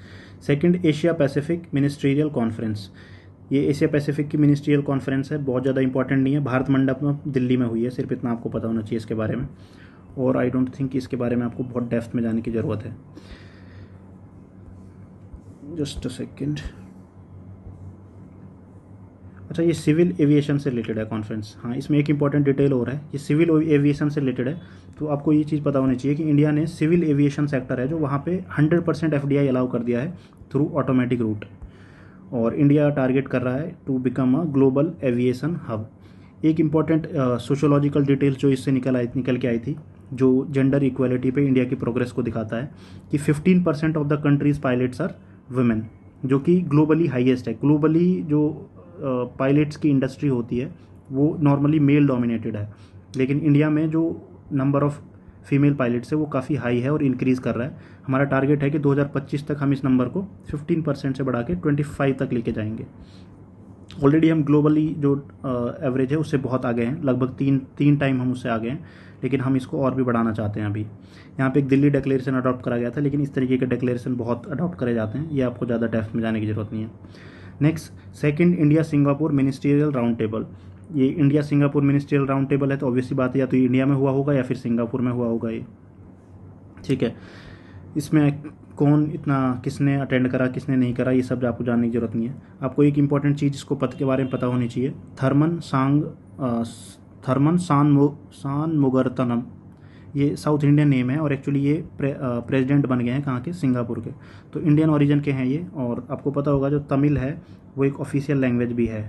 second Asia Pacific ministerial conference. ये एशिया पैसिफिक की मिनिस्ट्रियल कॉन्फ्रेंस है, बहुत ज़्यादा इंपॉर्टेंट नहीं है, भारत मंडप में दिल्ली में हुई है, सिर्फ इतना आपको पता होना चाहिए इसके बारे में। और आई डोंट थिंक इसके बारे में आपको बहुत डेप्थ में जाने की ज़रूरत है। Just a second. अच्छा, ये सिविल एविएशन से रिलेटेड है कॉन्फ्रेंस। हाँ, इसमें एक इंपॉर्टेंट डिटेल और है, ये सिविल एविएशन से रिलेटेड है, तो आपको ये चीज़ पता होनी चाहिए कि इंडिया ने सिविल एविएशन सेक्टर है जो वहाँ पे 100% FDI अलाउ कर दिया है थ्रू ऑटोमेटिक रूट, और इंडिया टारगेट कर रहा है to become a global aviation hub. एक इम्पॉर्टेंट सोशोलॉजिकल डिटेल्स जो इससे निकल के आई थी, जो जेंडर इक्वालिटी पे इंडिया की प्रोग्रेस को दिखाता है, कि 15% of the countries pilots are women, जो कि ग्लोबली हाईएस्ट है। ग्लोबली जो पायलट्स की इंडस्ट्री होती है वो नॉर्मली मेल डोमिनेटेड है, लेकिन इंडिया में जो नंबर ऑफ़ फीमेल पायलट्स है वो काफ़ी हाई है और इंक्रीज़ कर रहा है। हमारा टारगेट है कि 2025 तक हम इस नंबर को 15% से बढ़ा के 25 तक लेके जाएंगे। ऑलरेडी हम ग्लोबली जो एवरेज है उससे बहुत आगे हैं, लगभग तीन टाइम हम उससे आगे हैं, लेकिन हम इसको और भी बढ़ाना चाहते हैं। अभी यहाँ पे एक दिल्ली डिक्लेरेशन अडॉप्ट करा गया था, लेकिन इस तरीके के डिक्लेरेशन बहुत अडॉप्ट करे जाते हैं, ये आपको ज़्यादा डेप्थ में जाने की ज़रूरत नहीं है। Next, second India Singapore ministerial round table. ये India Singapore ministerial round table है, तो ऑब्वियसली बात है या तो इंडिया में हुआ होगा या फिर सिंगापुर में हुआ होगा ये, ठीक है। इसमें कौन किसने अटेंड करा, किसने नहीं करा, ये सब आपको जानने की ज़रूरत नहीं है। आपको एक इंपॉर्टेंट चीज़ इसको के बारे में पता होनी चाहिए, थर्मन शानमुगारतनम, ये साउथ इंडियन नेम है, और एक्चुअली ये प्रेसिडेंट बन गए हैं कहाँ के? सिंगापुर के, तो इंडियन ओरिजिन के हैं ये। और आपको पता होगा जो तमिल है वो एक ऑफिशियल लैंग्वेज भी है,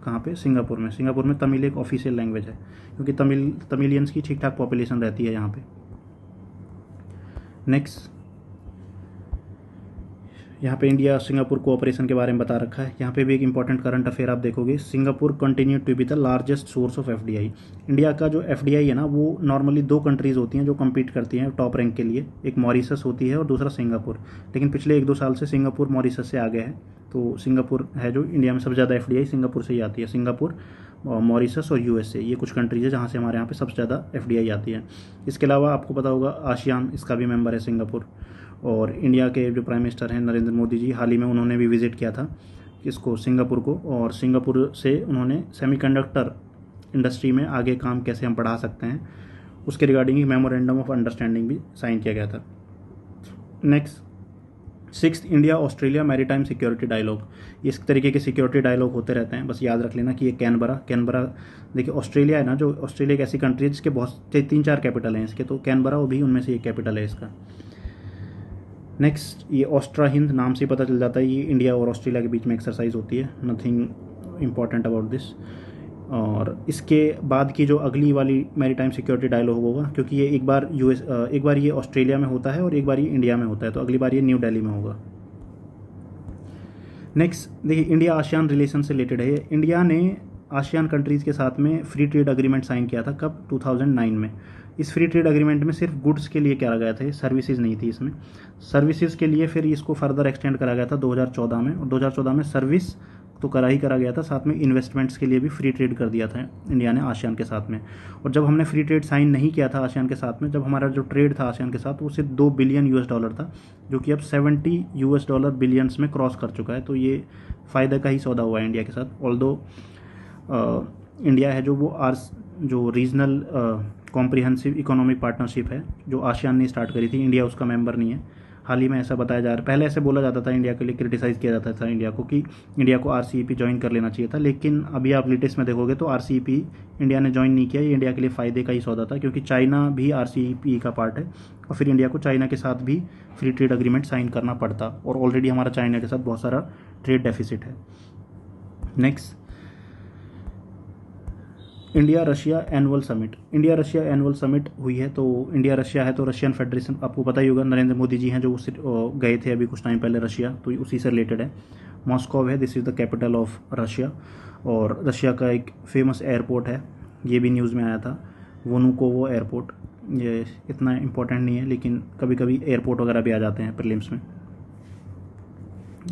कहाँ पे? सिंगापुर में। सिंगापुर में तमिल एक ऑफिशियल लैंग्वेज है, क्योंकि तमिलियंस की ठीक ठाक पॉपुलेशन रहती है यहाँ पे। नेक्स्ट, यहाँ पे इंडिया सिंगापुर कोऑपरेशन के बारे में बता रखा है। यहाँ पे भी एक इंपॉर्टेंट करंट अफेयर आप देखोगे, Singapore continue to be the largest source of FDI। India का जो FDI है ना, वो नॉर्मली 2 कंट्रीज़ होती हैं जो कम्पीट करती हैं टॉप रैंक के लिए, एक मॉरिशस होती है और दूसरा सिंगापुर। लेकिन पिछले 1-2 साल से सिंगापुर मॉरिशस से आगे है, तो सिंगापुर है जो इंडिया में सबसे ज़्यादा FDI सिंगापुर से ही आती है। सिंगापुर, मॉरिशस और USA, ये कुछ कंट्रीज़ है जहाँ से हमारे यहाँ पे सबसे ज़्यादा FDI आती है। इसके अलावा आपको पता होगा आसियान, इसका भी मेंबर है सिंगापुर। और इंडिया के जो प्राइम मिनिस्टर हैं नरेंद्र मोदी जी, हाल ही में उन्होंने भी विज़िट किया था इसको, सिंगापुर को, और सिंगापुर से उन्होंने सेमीकंडक्टर इंडस्ट्री में आगे काम कैसे हम बढ़ा सकते हैं उसके रिगार्डिंग एक मेमोरेंडम ऑफ अंडरस्टैंडिंग भी साइन किया गया था। Next, 6th India Australia maritime security dialogue. इस तरीके के सिक्योरिटी डायलॉग होते रहते हैं, बस याद रख लेना कि ये कैनबरा देखिए, ऑस्ट्रेलिया है ना, जो ऑस्ट्रेलिया एक ऐसी कंट्री है जिसके बहुत 3-4 कैपिटल हैं इसके, तो कैनबरा भी उनमें से एक कैपिटल है इसका। नेक्स्ट, ये ऑस्ट्रा हिंद नाम से पता चल जाता है, ये इंडिया और ऑस्ट्रेलिया के बीच में एक्सरसाइज होती है, नथिंग इम्पॉर्टेंट अबाउट दिस। और इसके बाद की जो अगली वाली मैरीटाइम सिक्योरिटी डायलॉग होगा, क्योंकि ये एक बार ये ऑस्ट्रेलिया में होता है और एक बार ये इंडिया में होता है, तो अगली बार ये न्यू दिल्ली में होगा। नेक्स्ट देखिए, इंडिया आसियान रिलेशन से रिलेटेड है। इंडिया ने आसियान कंट्रीज़ के साथ में फ्री ट्रेड अग्रीमेंट साइन किया था, कब? 2009 में। इस फ्री ट्रेड अग्रीमेंट में सिर्फ गुड्स के लिए किया गया था, सर्विसेज नहीं थी इसमें। सर्विसेज के लिए फिर इसको फर्दर एक्सटेंड करा गया था 2014 में, और 2014 में सर्विस तो करा ही करा गया था, साथ में इन्वेस्टमेंट्स के लिए भी फ्री ट्रेड कर दिया था इंडिया ने आसियान के साथ में। और जब हमने फ्री ट्रेड साइन नहीं किया था आसियान के साथ में, जब हमारा जो ट्रेड था आसियान के साथ वो सिर्फ $2 बिलियन था, जो कि अब $70 बिलियंस में क्रॉस कर चुका है। तो ये फ़ायदे का ही सौदा हुआ है इंडिया के साथ। ऑल्दो इंडिया है जो रीजनल कॉम्प्रिहेंसिव इकोनॉमिक पार्टनरशिप है जो आसियान ने स्टार्ट करी थी, इंडिया उसका मेंबर नहीं है। हाल ही में ऐसा बताया जा रहा है, पहले ऐसे बोला जाता था इंडिया के लिए, क्रिटिसाइज़ किया जाता था इंडिया को कि इंडिया को RCEP ज्वाइन कर लेना चाहिए था, लेकिन अभी आप लेटेस्ट में देखोगे तो RCEP इंडिया ने ज्वाइन नहीं किया। ये इंडिया के लिए फ़ायदे का ही सौदा था, क्योंकि चाइना भी RCEP का पार्ट है और फिर इंडिया को चाइना के साथ भी फ्री ट्रेड अग्रीमेंट साइन करना पड़ता, और ऑलरेडी हमारा चाइना के साथ बहुत सारा ट्रेड डेफिसिट है। Next, India Russia annual summit. India Russia annual summit हुई है, तो इंडिया रशिया है तो रशियन फेडरेशन, आपको पता ही होगा, नरेंद्र मोदी जी हैं जो गए थे अभी कुछ टाइम पहले रशिया, तो उसी से रिलेटेड है। मॉस्को है, this is the capital of Russia, और रशिया का एक फेमस एयरपोर्ट है, ये भी न्यूज़ में आया था, वनुकोवो एयरपोर्ट। ये इतना इम्पोर्टेंट नहीं है, लेकिन कभी कभी एयरपोर्ट वगैरह भी आ जाते हैं प्रीलिम्स में।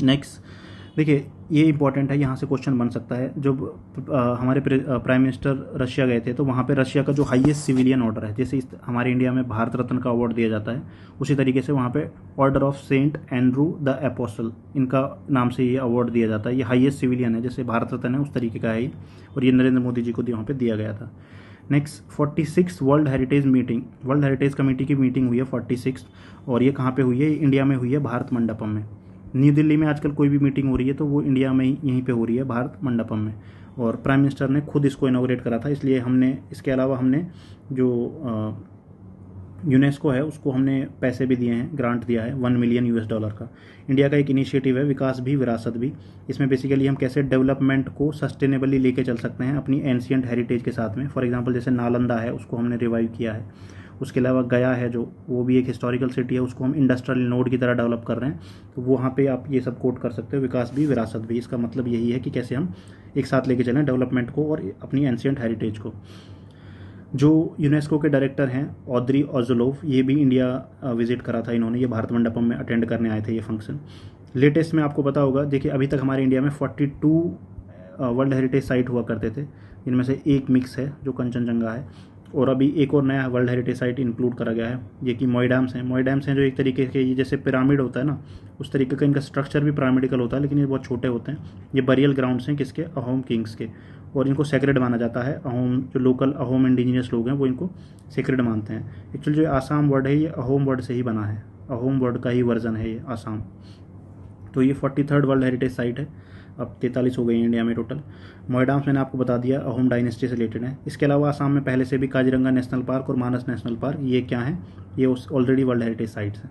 नेक्स्ट देखिए, ये इंपॉर्टेंट है, यहाँ से क्वेश्चन बन सकता है। जब हमारे प्राइम मिनिस्टर रशिया गए थे तो वहाँ पे रशिया का जो हाईएस्ट सिविलियन ऑर्डर है, जैसे हमारे इंडिया में भारत रत्न का अवार्ड दिया जाता है, उसी तरीके से वहाँ पे order of Saint Andrew the Apostle, इनका नाम से ये अवार्ड दिया जाता है। ये हाईएस्ट सिविलियन है, जैसे भारत रत्न है उस तरीके का है ये, और ये नरेंद्र मोदी जी को वहाँ पर दिया गया था। Next, 46 world heritage meeting, world heritage committee की मीटिंग हुई है 46, और ये कहाँ पर हुई है? इंडिया में हुई है, भारत मंडपम में। न्यू दिल्ली में आजकल कोई भी मीटिंग हो रही है तो वो इंडिया में ही यहीं पे हो रही है, भारत मंडपम में, और प्राइम मिनिस्टर ने खुद इसको इनॉग्रेट करा था। इसलिए हमने, इसके अलावा हमने जो यूनेस्को है उसको हमने पैसे भी दिए हैं, ग्रांट दिया है $1 मिलियन का। इंडिया का एक इनिशिएटिव है, विकास भी विरासत भी। इसमें बेसिकली हम कैसे डेवलपमेंट को सस्टेनेबली लेके चल सकते हैं अपनी एंशियंट हेरिटेज के साथ में। फॉर एग्जांपल जैसे नालंदा है, उसको हमने रिवाइव किया है। उसके अलावा गया है जो, वो भी एक हिस्टोरिकल सिटी है, उसको हम इंडस्ट्रियल नोड की तरह डेवलप कर रहे हैं। तो वहाँ पे आप ये सब कोट कर सकते हो, विकास भी विरासत भी। इसका मतलब यही है कि कैसे हम एक साथ लेके चलें डेवलपमेंट को और अपनी एंशियंट हेरिटेज को। जो यूनेस्को के डायरेक्टर हैं ऑड्री ऑज़लोव, ये भी इंडिया विजिट करा था इन्होंने, ये भारत मंडपम में अटेंड करने आए थे ये फंक्शन। लेटेस्ट में आपको पता होगा, देखिए अभी तक हमारे इंडिया में 42 वर्ल्ड हेरिटेज साइट हुआ करते थे, इनमें से एक मिक्स है जो कंचनजंगा है, और अभी एक और नया वर्ल्ड हेरिटेज साइट इंक्लूड करा गया है, ये कि मोई डैम्स हैं। मोई डैम्स हैं जो एक तरीके के, ये जैसे पिरामिड होता है ना, उस तरीके का इनका स्ट्रक्चर भी पिरामिडिकल होता है, लेकिन ये बहुत छोटे होते हैं। ये बरियल ग्राउंड्स हैं किसके? अहोम किंग्स के, और इनको सेक्रेड माना जाता है। अहोम जो लोकल अहोम इंडिजिनियस लोग हैं वो इनको सेक्रेड मानते हैं। एक्चुअली जो आसाम वर्ड है ये अहोम वर्ड से ही बना है, अहोम वर्ड का ही वर्जन है ये आसाम। तो ये 43rd वर्ल्ड हेरिटेज साइट है, अब 43 हो गई इंडिया में टोटल। मोई डैम्स मैंने आपको बता दिया, अहोम डायनेस्टी से रिलेटेड है। इसके अलावा आसाम में पहले से भी काजीरंगा नेशनल पार्क और मानस नेशनल पार्क, ये क्या है? ये ऑलरेडी वर्ल्ड हेरिटेज साइट्स हैं।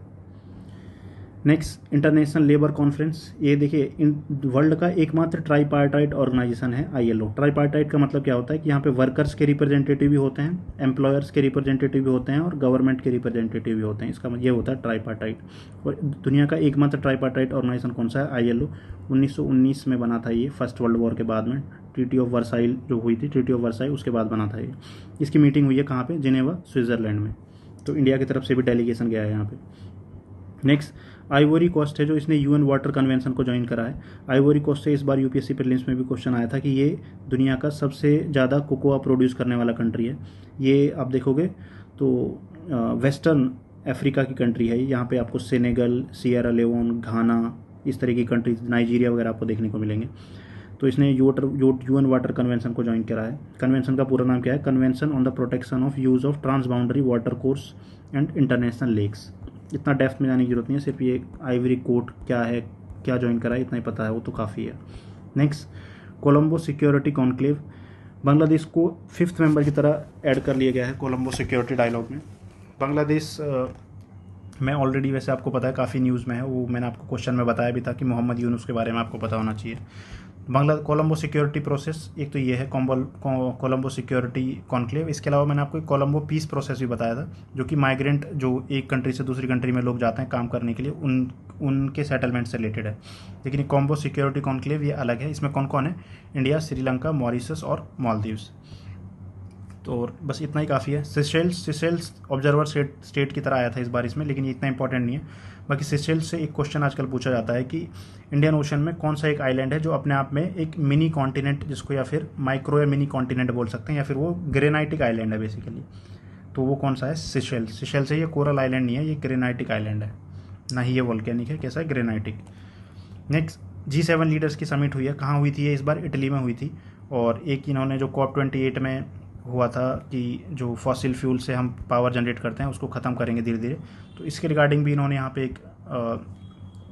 Next, international labour conference. ये देखिए वर्ल्ड का एकमात्र ट्राईपार्टाइट ऑर्गेनाइजेशन है ILO। ट्राईपार्टाइट का मतलब क्या होता है कि यहाँ पे वर्कर्स के रिप्रेजेंटेटिव भी होते हैं, एम्प्लॉयर्स के रिप्रेजेंटेटिव भी होते हैं, और गवर्नमेंट के रिप्रेजेंटेटिव भी होते हैं। इसका मतलब ये होता है ट्राईपार्टाइट। और दुनिया का एकमात्र ट्राईपार्टाइट ऑर्गेनाइजेशन कौन सा है? ILO। 1919 में बना था ये, फर्स्ट वर्ल्ड वॉर के बाद में। ट्रीटी ऑफ वर्साइल जो हुई थी, ट्रीटी ऑफ वर्साइल, उसके बाद बना था ये। इसकी मीटिंग हुई है कहाँ पे? जिनेवा, स्विट्ज़रलैंड में। तो इंडिया की तरफ से भी डेलीगेशन गया है यहाँ पे। नेक्स्ट, आइवरी कोस्ट है जो इसने UN वाटर कन्वेंशन को ज्वाइन करा है। आइवरी कोस्ट से इस बार UPSC प्रीलिम्स में भी क्वेश्चन आया था कि ये दुनिया का सबसे ज़्यादा कोकोआ प्रोड्यूस करने वाला कंट्री है। ये आप देखोगे तो वेस्टर्न अफ्रीका की कंट्री है। यहाँ पे आपको सेनेगल, सियरा लेओन, घाना, इस तरह की कंट्रीज, नाइजीरिया वगैरह आपको देखने को मिलेंगे। तो इसने UN वाटर कन्वेंशन को ज्वाइन करा है। कन्वेंशन का पूरा नाम क्या है? Convention on the protection of use of transboundary watercourse and international lakes. इतना डेप्थ में जाने की जरूरत नहीं है, सिर्फ ये आइवरी कोस्ट क्या है, क्या ज्वाइन करा है, इतना ही पता है, वो तो काफ़ी है। Next, Colombo security conclave. Bangladesh को 5th मेंबर की तरह ऐड कर लिया गया है कोलंबो सिक्योरिटी डायलॉग में। बांग्लादेश में ऑलरेडी वैसे आपको पता है काफ़ी न्यूज़ में है, वो मैंने आपको क्वेश्चन में बताया भी था कि मोहम्मद यूनुस के बारे में आपको पता होना चाहिए। कोलंबो सिक्योरिटी प्रोसेस, एक तो ये है कोलंबो सिक्योरिटी कॉन्क्लेव। इसके अलावा मैंने आपको एक कोलंबो पीस प्रोसेस भी बताया था, जो कि माइग्रेंट जो एक कंट्री से दूसरी कंट्री में लोग जाते हैं काम करने के लिए, उनके सेटलमेंट से रिलेटेड है। लेकिन ये कोलंबो सिक्योरिटी कॉन्क्लेव ये अलग है। इसमें कौन कौन है? इंडिया, श्रीलंका, मॉरिशस और मालदीव्स। तो बस इतना ही काफ़ी है। सिशेल्स ऑब्जर्वर स्टेट की तरह आया था इस बार इसमें, लेकिन ये इतना इंपॉर्टेंट नहीं है। बाकी सिशेल्स से एक क्वेश्चन आजकल पूछा जाता है कि इंडियन ओशन में कौन सा एक आइलैंड है जो अपने आप में एक मिनी कॉन्टिनेंट, जिसको या फिर माइक्रो या मिनी कॉन्टिनेंट बोल सकते हैं, या फिर वो ग्रेनाइटिक आइलैंड है बेसिकली। तो वो कौन सा है? सिशेल्स। सिशेल्स है, ये कोरल आइलैंड नहीं है, ये ग्रेनाइटिक आइलैंड है, ना ही ये वोल्केनिक है। कैसा है? ग्रेनाइटिक। नेक्स्ट, G7 लीडर्स की समिट हुई है। कहाँ हुई थी ये? इस बार इटली में हुई थी। और एक इन्होंने जो COP28 में हुआ था कि जो फॉसिल फ्यूल से हम पावर जनरेट करते हैं उसको ख़त्म करेंगे धीरे धीरे, तो इसके रिगार्डिंग भी इन्होंने यहाँ पे एक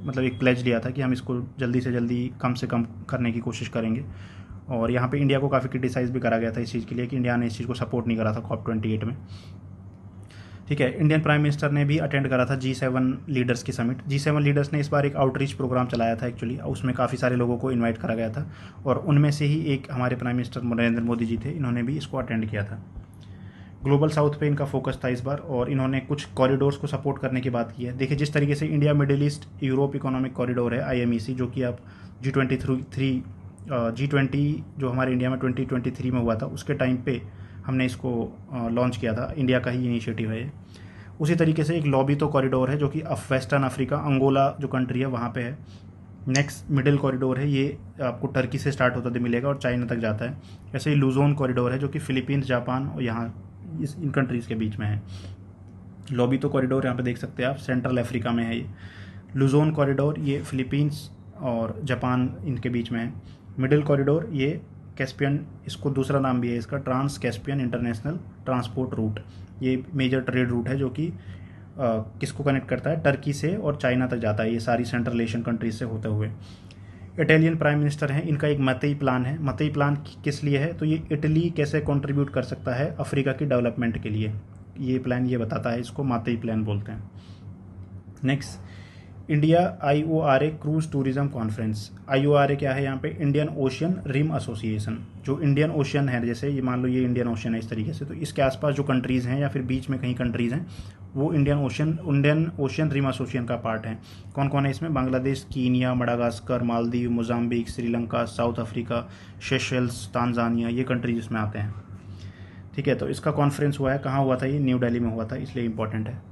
मतलब एक प्लेज लिया था कि हम इसको जल्दी से जल्दी कम से कम करने की कोशिश करेंगे। और यहाँ पे इंडिया को काफ़ी क्रिटिसाइज़ भी करा गया था इस चीज़ के लिए कि इंडिया ने इस चीज़ को सपोर्ट नहीं करा था COP28 में। ठीक है, इंडियन प्राइम मिनिस्टर ने भी अटेंड करा था G7 लीडर्स की समिट। G7 लीडर्स ने इस बार एक आउटरीच प्रोग्राम चलाया था एक्चुअली, उसमें काफ़ी सारे लोगों को इनवाइट करा गया था, और उनमें से ही एक हमारे प्राइम मिनिस्टर नरेंद्र मोदी जी थे, इन्होंने भी इसको अटेंड किया था। ग्लोबल साउथ पे इनका फोकस था इस बार, और इन्होंने कुछ कॉरिडोर्स को सपोर्ट करने की बात की है। देखिए, जिस तरीके से India middle east Europe economic corridor है IMEC, जो कि आप G20 जो हमारे इंडिया में 2023 में हुआ था, उसके टाइम पे हमने इसको लॉन्च किया था, इंडिया का ही इनिशिएटिव है ये। उसी तरीके से एक लॉबितो कॉरिडोर है जो कि वेस्टर्न अफ्रीका, अंगोला जो कंट्री है वहाँ पे है। नेक्स्ट मिडिल कॉरिडोर है, ये आपको टर्की से स्टार्ट होता मिलेगा और चाइना तक जाता है। ऐसे ही लुजोन कॉरिडोर है जो कि फिलीपींस, जापान और यहाँ इन कंट्रीज़ के बीच में है। लॉबितो कॉरिडोर यहाँ पे देख सकते हैं आप, सेंट्रल अफ्रीका में है ये। लुजोन कॉरिडोर ये फिलीपींस और जापान इनके बीच में है। मिडिल कॉरिडोर ये कैस्पियन, इसको दूसरा नाम भी है इसका, trans Caspian international transport route. ये मेजर ट्रेड रूट है जो कि किसको कनेक्ट करता है? टर्की से और चाइना तक जाता है, ये सारी सेंट्रल एशियन कंट्रीज से होते हुए। इटालियन प्राइम मिनिस्टर हैं, इनका एक मतई प्लान है। मतई प्लान किस लिए है? तो ये इटली कैसे कंट्रीब्यूट कर सकता है अफ्रीका की डेवलपमेंट के लिए, ये प्लान ये बताता है, इसको मतई प्लान बोलते हैं। Next, India IORA cruise tourism conference. IORA क्या है यहाँ पे? Indian Ocean Rim Association. जो इंडियन ओशियन है, जैसे ये मान लो ये इंडियन ओशियन है इस तरीके से, तो इसके आसपास जो कंट्रीज़ हैं या फिर बीच में कहीं कंट्रीज़ हैं, वो इंडियन ओशियन रिम एसोसिएशन का पार्ट है। कौन कौन है इसमें? Bangladesh, Kenya, Madagascar, Maldives, Mozambique, Sri Lanka, south Africa, Seychelles, Tanzania, ये कंट्रीज इसमें आते हैं। ठीक है, तो इसका कॉन्फ्रेंस हुआ है, कहाँ हुआ था? ये न्यू दिल्ली में हुआ था, इसलिए इंपॉर्टेंट है।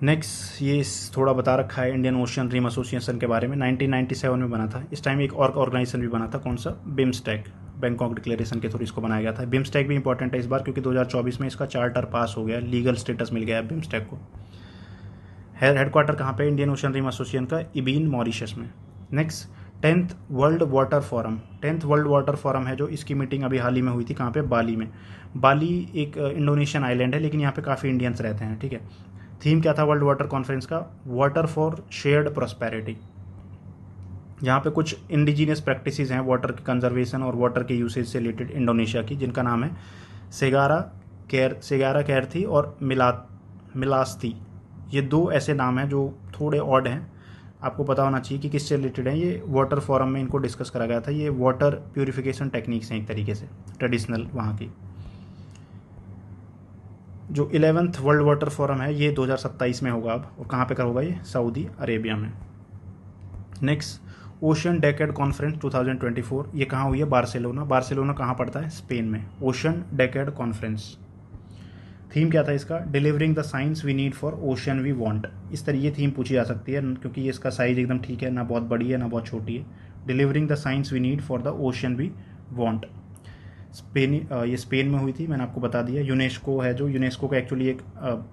नेक्स्ट, ये थोड़ा बता रखा है इंडियन ओशियन रिम एसोसिएशन के बारे में। 1997 में बना था। इस टाइम एक और ऑर्गेनाइजेशन भी बना था, कौन सा? बिम्स्टेक। बैंकॉक डिक्लेरेशन के थ्रू इसको बनाया गया था। बिम्स्टेक भी इंपॉर्टेंट है इस बार, क्योंकि 2024 में इसका चार्टर पास हो गया, लीगल स्टेटस मिल गया है बिम्स्टेक को। हेडक्वार्टर कहाँ पे? इंडियन ओशियन रिम एसोसिएशन का इबीन, मॉरिशस में। Next, 10th world water forum. 10th world water forum है जो, इसकी मीटिंग अभी हाल ही में हुई थी। कहाँ पे? बाली में। बाली एक इंडोनेशियन आइलैंड है, लेकिन यहाँ पे काफ़ी इंडियंस रहते हैं। ठीक है, थीम क्या था वर्ल्ड वाटर कॉन्फ्रेंस का? Water for shared prosperity. यहाँ पे कुछ इंडिजीनियस प्रैक्टिसेस हैं वाटर के कंजर्वेशन और वाटर के यूसेज से रिलेटेड इंडोनेशिया की, जिनका नाम है सेगारा कैरथी और मिलास्ती। ये दो ऐसे नाम हैं जो थोड़े ऑड हैं, आपको पता होना चाहिए कि किससे रिलेटेड है। ये वाटर फोरम में इनको डिस्कस करा गया था। ये वाटर प्यूरिफिकेशन टेक्निक्स हैं एक तरीके से, ट्रेडिशनल वहाँ की। जो 11th वर्ल्ड वाटर फोरम है ये 2027 में होगा अब, और कहाँ पे होगा? ये सऊदी अरेबिया में। नेक्स्ट, ओशन डेकेड कॉन्फ्रेंस 2024, ये कहाँ हुई है? बार्सिलोना। बार्सिलोना कहाँ पड़ता है? स्पेन में। Ocean decade conference. थीम क्या था इसका? Delivering the science we need for ocean we want. इस तरह ये थीम पूछी जा सकती है, क्योंकि ये इसका साइज एकदम ठीक है, ना बहुत बड़ी है ना बहुत छोटी है। Delivering the science we need for the ocean we want. ये स्पेन में हुई थी, मैंने आपको बता दिया। यूनेस्को है, जो यूनेस्को का एक्चुअली एक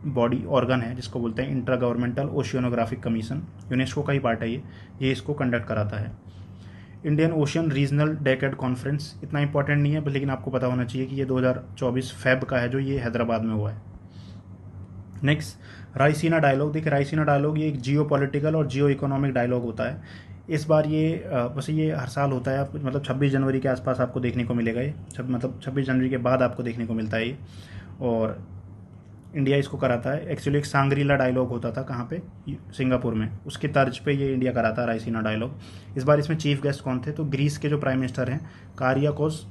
बॉडी ऑर्गन है जिसको बोलते हैं इंटर गवर्नमेंटल ओशियनोग्राफिक कमीशन। यूनेस्को का ही पार्ट है ये इसको कंडक्ट कराता है। Indian ocean regional decade conference इतना इंपॉर्टेंट नहीं है, लेकिन आपको पता होना चाहिए कि ये 2024 फेब का है, जो ये हैदराबाद में हुआ है। Next, Raisina dialogue. देखिए, रायसीना डायलॉग ये एक जियो पॉलिटिकल और जियो इकोनॉमिक डायलॉग होता है। इस बार ये वैसे ये हर साल होता है, मतलब 26 जनवरी के आसपास आपको देखने को मिलेगा ये, मतलब 26 जनवरी के बाद आपको देखने को मिलता है ये। और इंडिया इसको कराता है। एक्चुअली एक सांग्रीला डायलॉग होता था कहाँ पे, सिंगापुर में, उसके तर्ज पे ये इंडिया कराता है रायसीना डायलॉग। इस बार इसमें चीफ गेस्ट कौन थे, तो ग्रीस के जो प्राइम मिनिस्टर हैं कारियाकोस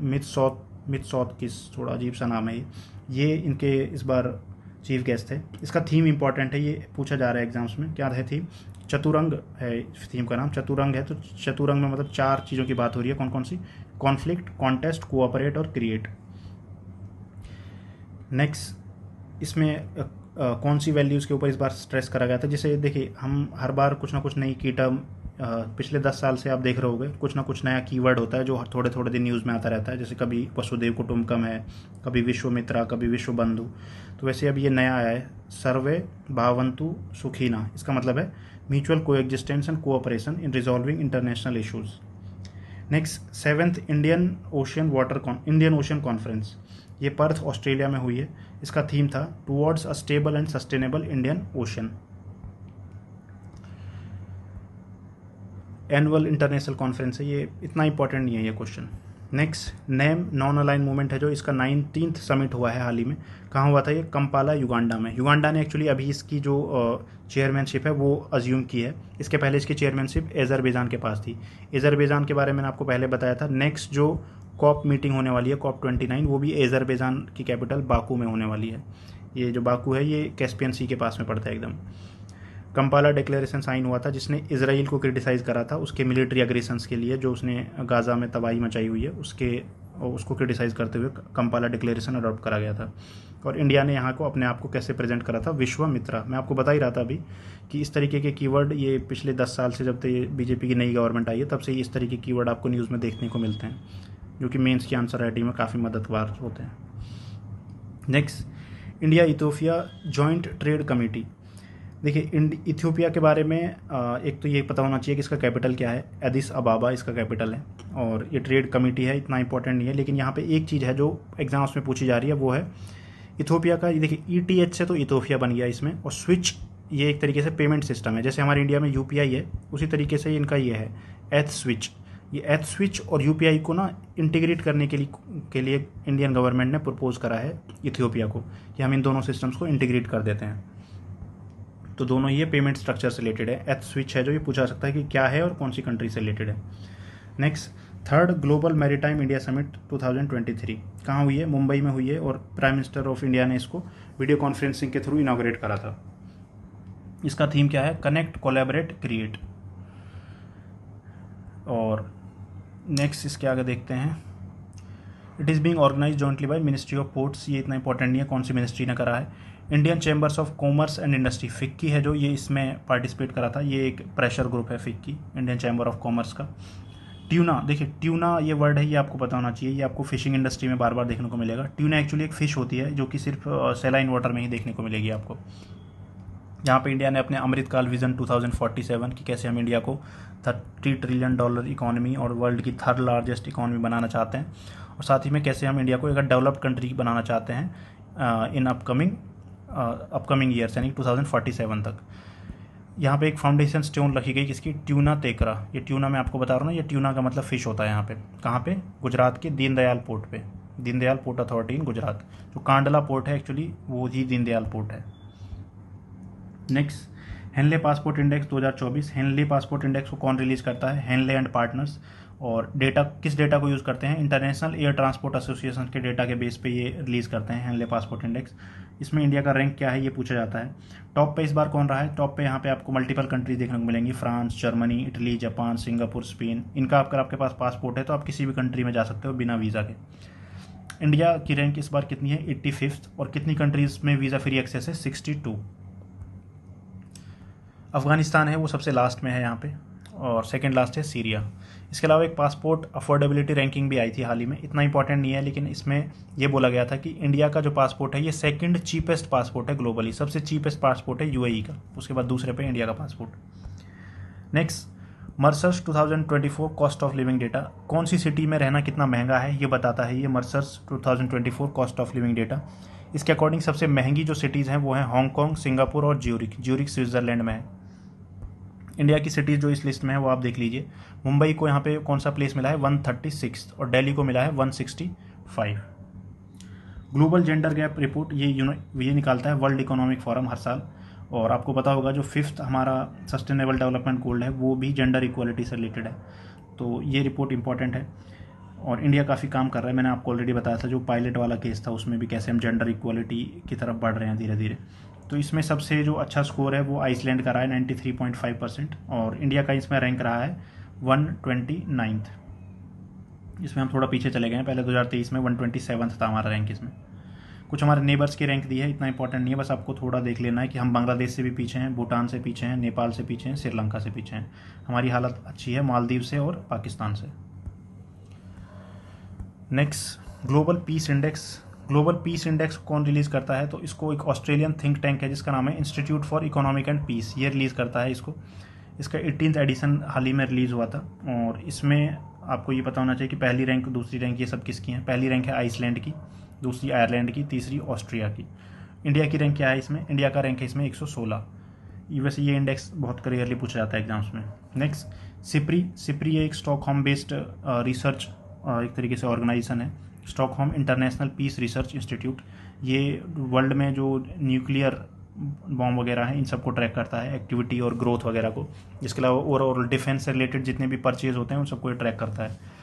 मित्सोताकिस, थोड़ा अजीब सा नाम है ये इनके इस बार चीफ गेस्ट थे। इसका थीम इंपॉर्टेंट है, ये पूछा जा रहा है एग्जाम्स में, क्या है थीम, चतुरंग है थीम का नाम, चतुरंग है। तो चतुरंग में मतलब 4 चीज़ों की बात हो रही है, कौन कौन सी, कॉन्फ्लिक्ट, कॉन्टेस्ट, कोऑपरेट और क्रिएट। नेक्स्ट इसमें कौन सी वैल्यूज़ के ऊपर इस बार स्ट्रेस करा गया था, जैसे देखिए हम हर बार कुछ ना कुछ नई की टर्म, पिछले 10 साल से आप देख रहे होंगे कुछ ना कुछ नया कीवर्ड होता है जो थोड़े थोड़े दिन न्यूज़ में आता रहता है, जैसे कभी वसुदेव कुटुंबकम है, कभी विश्वमित्रा, कभी विश्व बंधु। तो वैसे अब ये नया आया है, सर्वे भावंतु सुखीना, इसका मतलब है mutual coexistence and cooperation in resolving international issues. Next 7th Indian ocean conference, ये पर्थ ऑस्ट्रेलिया में हुई है। इसका थीम था towards a stable and sustainable Indian ocean. Annual international conference है, ये इतना इंपॉर्टेंट नहीं है ये question. Next name non align movement है जो इसका 19th समिट हुआ है हाल ही में, कहाँ हुआ था ये, कंपाला युगांडा में। युगांडा ने एक्चुअली अभी इसकी जो चेयरमैनशिप है वो अज्यूम की है, इसके पहले इसकी चेयरमैनशिप अजरबैजान के पास थी। अजरबैजान के बारे में आपको पहले बताया था। नेक्स्ट जो कॉप मीटिंग होने वाली है COP 29, वो भी अजरबैजान की कैपिटल बाकू में होने वाली है। ये जो बाकू है ये कैस्पियन सी के पास में पड़ता है एकदम। कंपाला डिक्लेरेशन साइन हुआ था जिसने इजराइल को क्रिटिसाइज़ करा था उसके मिलिट्री अग्रेशंस के लिए, जो उसने गाज़ा में तबाही मचाई हुई है उसको क्रिटिसाइज़ करते हुए कंपाला डिक्लेरेशन अडॉप्ट करा गया था। और इंडिया ने यहाँ को अपने आप को कैसे प्रेजेंट करा था, विश्वमित्रा। मैं आपको बता ही रहा था अभी कि इस तरीके के कीवर्ड ये पिछले 10 साल से, जब तक ये बीजेपी की नई गवर्नमेंट आई है तब से इस तरीके के कीवर्ड आपको न्यूज़ में देखने को मिलते हैं, जो कि मेंस की आंसर राइटिंग में काफ़ी मददगार होते हैं। Next India Ethiopia joint trade committee. देखिए इथियोपिया के बारे में एक तो ये पता होना चाहिए कि इसका कैपिटल क्या है, एडिस अबाबा इसका कैपिटल है, और ये ट्रेड कमेटी है, इतना इंपॉर्टेंट नहीं है। लेकिन यहाँ पे एक चीज़ है जो एग्जाम्स में पूछी जा रही है, वो है इथियोपिया का। देखिए ETH से तो इथियोपिया बन गया इसमें, और स्विच ये एक तरीके से पेमेंट सिस्टम है, जैसे हमारे इंडिया में UPI है उसी तरीके से इनका ये है एथ स्विच। ये एथ स्विच और UPI को ना इंटीग्रेट करने के लिए इंडियन गवर्नमेंट ने प्रपोज करा है इथियोपिया को कि हम इन दोनों सिस्टम्स को इंटीग्रेट कर देते हैं। तो दोनों ये पेमेंट स्ट्रक्चर से रिलेटेड है। एथ स्विच है जो ये पूछा सकता है कि क्या है और कौन सी कंट्री से रिलेटेड है। Next 3rd global maritime India summit 2023 कहाँ हुई है, मुंबई में हुई है, और प्राइम मिनिस्टर ऑफ इंडिया ने इसको वीडियो कॉन्फ्रेंसिंग के थ्रू इनॉग्रेट करा था। इसका थीम क्या है, कनेक्ट कोलैबोरेट क्रिएट। और नेक्स्ट इसके आगे देखते हैं, it is being organise jointly by ministry of ports. ये इतना इंपॉर्टेंट नहीं है कौन सी मिनिस्ट्री ने करा है। Indian chambers of commerce and industry, FICCI है जो ये इसमें पार्टिसिपेट करा था, ये एक प्रेशर ग्रुप है FICCI, Indian chamber of commerce का। ट्यूना, देखिए ट्यूना ये वर्ड है, ये आपको पता होना चाहिए, ये आपको फिशिंग इंडस्ट्री में बार बार देखने को मिलेगा। ट्यूना एक्चुअली एक फ़िश होती है जो कि सिर्फ सैलाइन वाटर में ही देखने को मिलेगी आपको। जहाँ पे इंडिया ने अपने अमृतकाल विजन 2047 की कैसे हम इंडिया को $30 ट्रिलियन इकोनॉमी और वर्ल्ड की 3rd लार्जेस्ट इकोनॉमी बनाना चाहते हैं, और साथ ही में कैसे हम इंडिया को एक डेवलप्ड कंट्री बनाना चाहते हैं इन अपकमिंग ईयर्स, यानी 2047 तक। यहाँ पे एक फाउंडेशन स्टोन रखी गई किसकी, ट्यूना तेकरा। ये ट्यूना मैं आपको बता रहा हूँ ना, ये ट्यूना का मतलब फ़िश होता है यहाँ पे। कहाँ पे, गुजरात के दीनदयाल पोर्ट पे, Deendayal port authority in Gujarat. जो कांडला पोर्ट है एक्चुअली वो ही दीनदयाल पोर्ट है। Next Henley passport index 2024। Henley passport index को कौन रिलीज़ करता है, हेनले एंड पार्टनर्स। और डेटा, किस डेटा को यूज़ करते हैं, इंटरनेशनल एयर ट्रांसपोर्ट एसोसिएशन के डेटा के बेस पे ये रिलीज़ करते हैं हेनले पासपोर्ट इंडेक्स। इसमें इंडिया का रैंक क्या है ये पूछा जाता है। टॉप पे इस बार कौन रहा है, टॉप पे यहाँ पे आपको मल्टीपल कंट्रीज देखने को मिलेंगी, France, Germany, Italy, Japan, Singapore, Spain. इनका अगर आपके पास पासपोर्ट है तो आप किसी भी कंट्री में जा सकते हो बिना वीज़ा के। इंडिया की रैंक इस बार कितनी है, 85th, और कितनी कंट्रीज़ में वीज़ा फ्री एक्सेस है, 62। अफ़गानिस्तान है वो सबसे लास्ट में है यहाँ पे, और सेकंड लास्ट है सीरिया। इसके अलावा एक पासपोर्ट अफोर्डेबिलिटी रैंकिंग भी आई थी हाल ही में, इतना इंपॉर्टेंट नहीं है, लेकिन इसमें ये बोला गया था कि इंडिया का जो पासपोर्ट है ये 2nd चीपेस्ट पासपोर्ट है ग्लोबली, सबसे चीपेस्ट पासपोर्ट है UAE का, उसके बाद दूसरे पे इंडिया का passport. Next Mercer's 2024 cost of living data, कौन सी सिटी में रहना कितना महंगा है ये बताता है ये मर्सर्स 2024 कॉस्ट ऑफ लिविंग डेटा। इसके अकॉर्डिंग सबसे महंगी जो सिटीज़ हैं वो हैं हांगकॉन्ग, सिंगापुर और ज्यूरिख स्विट्ज़रलैंड में है। इंडिया की सिटीज़ जो इस लिस्ट में है वो आप देख लीजिए। मुंबई को यहाँ पे कौन सा प्लेस मिला है, 136, और दिल्ली को मिला है 165। ग्लोबल जेंडर गैप रिपोर्ट ये निकालता है वर्ल्ड इकोनॉमिक फोरम हर साल, और आपको पता होगा जो 5th हमारा सस्टेनेबल डेवलपमेंट गोल है वो भी जेंडर इक्वालिटी से रिलेटेड है, तो ये रिपोर्ट इंपॉर्टेंट है और इंडिया काफ़ी काम कर रहा है। मैंने आपको ऑलरेडी बताया था जो पायलट वाला केस था उसमें भी कैसे हम जेंडर इक्वालिटी की तरफ बढ़ रहे हैं धीरे धीरे। तो इसमें सबसे जो अच्छा स्कोर है वो आइसलैंड का रहा है 93.5%, और इंडिया का इसमें रैंक रहा है 129th। इसमें हम थोड़ा पीछे चले गए हैं, पहले 2023 में 127th था हमारा रैंक। इसमें कुछ हमारे नेबर्स की रैंक दी है, इतना इंपॉर्टेंट नहीं है, बस आपको थोड़ा देख लेना है कि हम बांग्लादेश से भी पीछे हैं, भूटान से पीछे हैं, नेपाल से पीछे हैं, श्रीलंका से पीछे हैं। हमारी हालत अच्छी है मालदीव से और पाकिस्तान से। Next global peace index. Global peace index कौन रिलीज़ करता है? तो इसको एक ऑस्ट्रेलियन थिंक टैंक है जिसका नाम है institute for economic and peace, ये रिलीज़ करता है इसको। इसका 18th एडिशन हाल ही में रिलीज़ हुआ था, और इसमें आपको ये पता होना चाहिए कि पहली रैंक दूसरी रैंक ये सब किसकी हैं। पहली रैंक है आइसलैंड की, दूसरी आयरलैंड की, तीसरी ऑस्ट्रिया की। इंडिया की रैंक क्या है इसमें? इंडिया का रैंक है इसमें 116। वैसे ये इंडेक्स बहुत क्लियरली पूछा जाता है एग्जाम्स में। नेक्स्ट सिप्री ये एक स्टॉकहोम बेस्ड रिसर्च एक तरीके से ऑर्गेनाइजेशन है, Stockholm international peace research institute. ये वर्ल्ड में जो न्यूक्लियर बॉम्ब वगैरह हैं इन सबको ट्रैक करता है, एक्टिविटी और ग्रोथ वगैरह को। इसके अलावा ओवरऑल डिफेंस से रिलेटेड जितने भी परचेज होते हैं उन सबको ये ट्रैक करता है।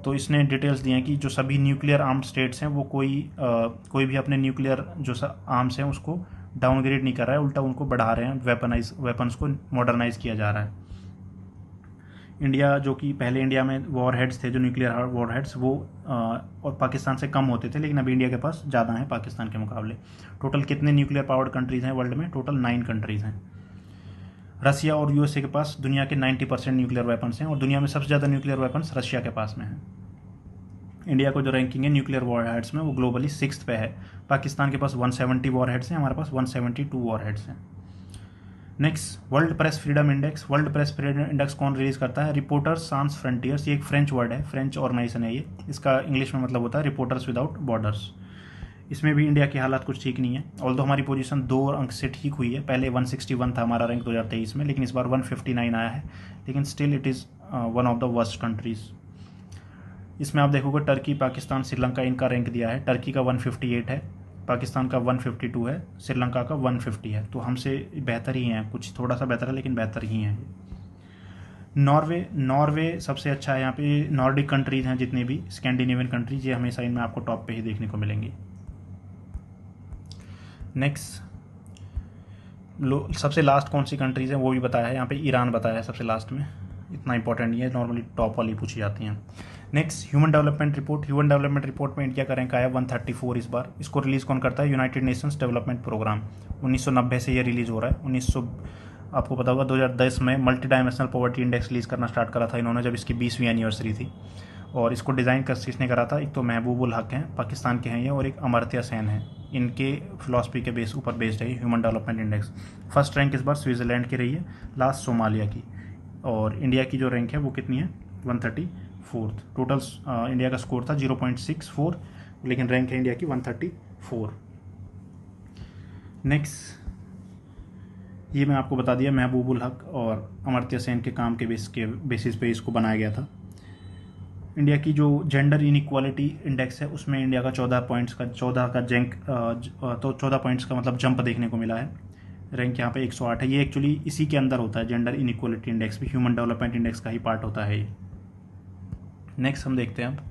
तो इसने डिटेल्स दी हैं कि जो सभी न्यूक्लियर आर्म्ड स्टेट्स हैं वो कोई भी अपने न्यूक्लियर जो आर्म्स हैं उसको डाउनग्रेड नहीं कर रहा है, उल्टा उनको बढ़ा रहे हैं, वेपन्स को मॉडर्नाइज किया जा रहा है। इंडिया जो कि पहले इंडिया में वॉर हेड्स थे जो न्यूक्लियर वॉर हेड्स वो और पाकिस्तान से कम होते थे, लेकिन अभी इंडिया के पास ज़्यादा हैं पाकिस्तान के मुकाबले। टोटल कितने न्यूक्लियर पावर्ड कंट्रीज़ हैं वर्ल्ड में? टोटल 9 कंट्रीज़ हैं। रसिया और यूएसए के पास दुनिया के 90% न्यूक्लियर वेपन्स हैं, और दुनिया में सबसे ज़्यादा न्यूक्लियर वेपन्स रशिया के पास में हैं। इंडिया को जो रैंकिंग है न्यूक्लियर वॉर हेड्स में वो ग्लोबली 6th पे है। पाकिस्तान के पास 170 वॉर हेड्स हैं, हमारे पास 172 वॉर हेड्स हैं। Next world press freedom index. World press freedom index कौन रिलीज करता है? रिपोर्टर्स सांस फ्रंटियर्स, ये एक फ्रेंच वर्ड है, फ्रेंच ऑर्गेनाइजेशन है ये। इसका इंग्लिश में मतलब होता है रिपोर्टर्स विदाउट बॉर्डर्स। इसमें भी इंडिया की हालात कुछ ठीक नहीं है, ऑल्दो हमारी पोजीशन 2 अंक से ठीक हुई है। पहले 161 था हमारा रैंक 2023 में, लेकिन इस बार 159 आया है, लेकिन still it is one of the worst countries. इसमें आप देखोगे टर्की, पाकिस्तान, श्रीलंका इनका रैंक दिया है। टर्की का 158 है, पाकिस्तान का 152 है, श्रीलंका का 150 है, तो हमसे बेहतर ही हैं, कुछ थोड़ा सा बेहतर है लेकिन बेहतर ही हैं। नॉर्वे सबसे अच्छा है। यहाँ पे नॉर्डिक कंट्रीज़ हैं जितने भी स्कैंडिनेवियन कंट्रीज, ये हमेशा इनमें आपको टॉप पे ही देखने को मिलेंगी। नेक्स्ट सबसे लास्ट कौन सी कंट्रीज़ हैं वो भी बताया है, यहाँ पे ईरान बताया है सबसे लास्ट में, इतना इंपॉर्टेंट नहीं है, नॉर्मली टॉप वाली पूछी जाती हैं। Next human development report. Human development report में इंडिया का रैंक आया 134 इस बार। इसको रिलीज़ कौन करता है? United Nations development programme. 1990 से ये रिलीज़ हो रहा है। आपको पता होगा 2010 में multi dimensional poverty index release करना स्टार्ट करा था इन्होंने, जब इसकी 20वीं एनिवर्सरी थी। और इसको डिज़ाइन किसने करा था? एक तो महबूबुल हक हैं, पाकिस्तान के हैं ये, और एक अमर्त्य सेन है। इनके फिलॉसफी के ऊपर बेस्ड है human development index. First rank इस बार स्विट्ज़रलैंड की रही है, लास्ट सोमालिया की। और इंडिया की जो रैंक है वो कितनी है? 134th। टोटल इंडिया का स्कोर था 0.64, लेकिन रैंक है इंडिया की 134। नेक्स्ट ये मैं आपको बता दिया, महबूबुल हक और अमर्त्य सेन के काम के बेसिस पे इसको बनाया गया था। इंडिया की जो जेंडर इनइक्वालिटी इंडेक्स है उसमें इंडिया का 14 पॉइंट्स का मतलब जंप देखने को मिला है। रैंक यहाँ पे 108 है। ये एक्चुअली इसी के अंदर होता है, जेंडर इनइक्वालिटी इंडेक्स भी ह्यूमन डेवलपमेंट इंडेक्स का ही पार्ट होता है ये। नेक्स्ट हम देखते हैं अब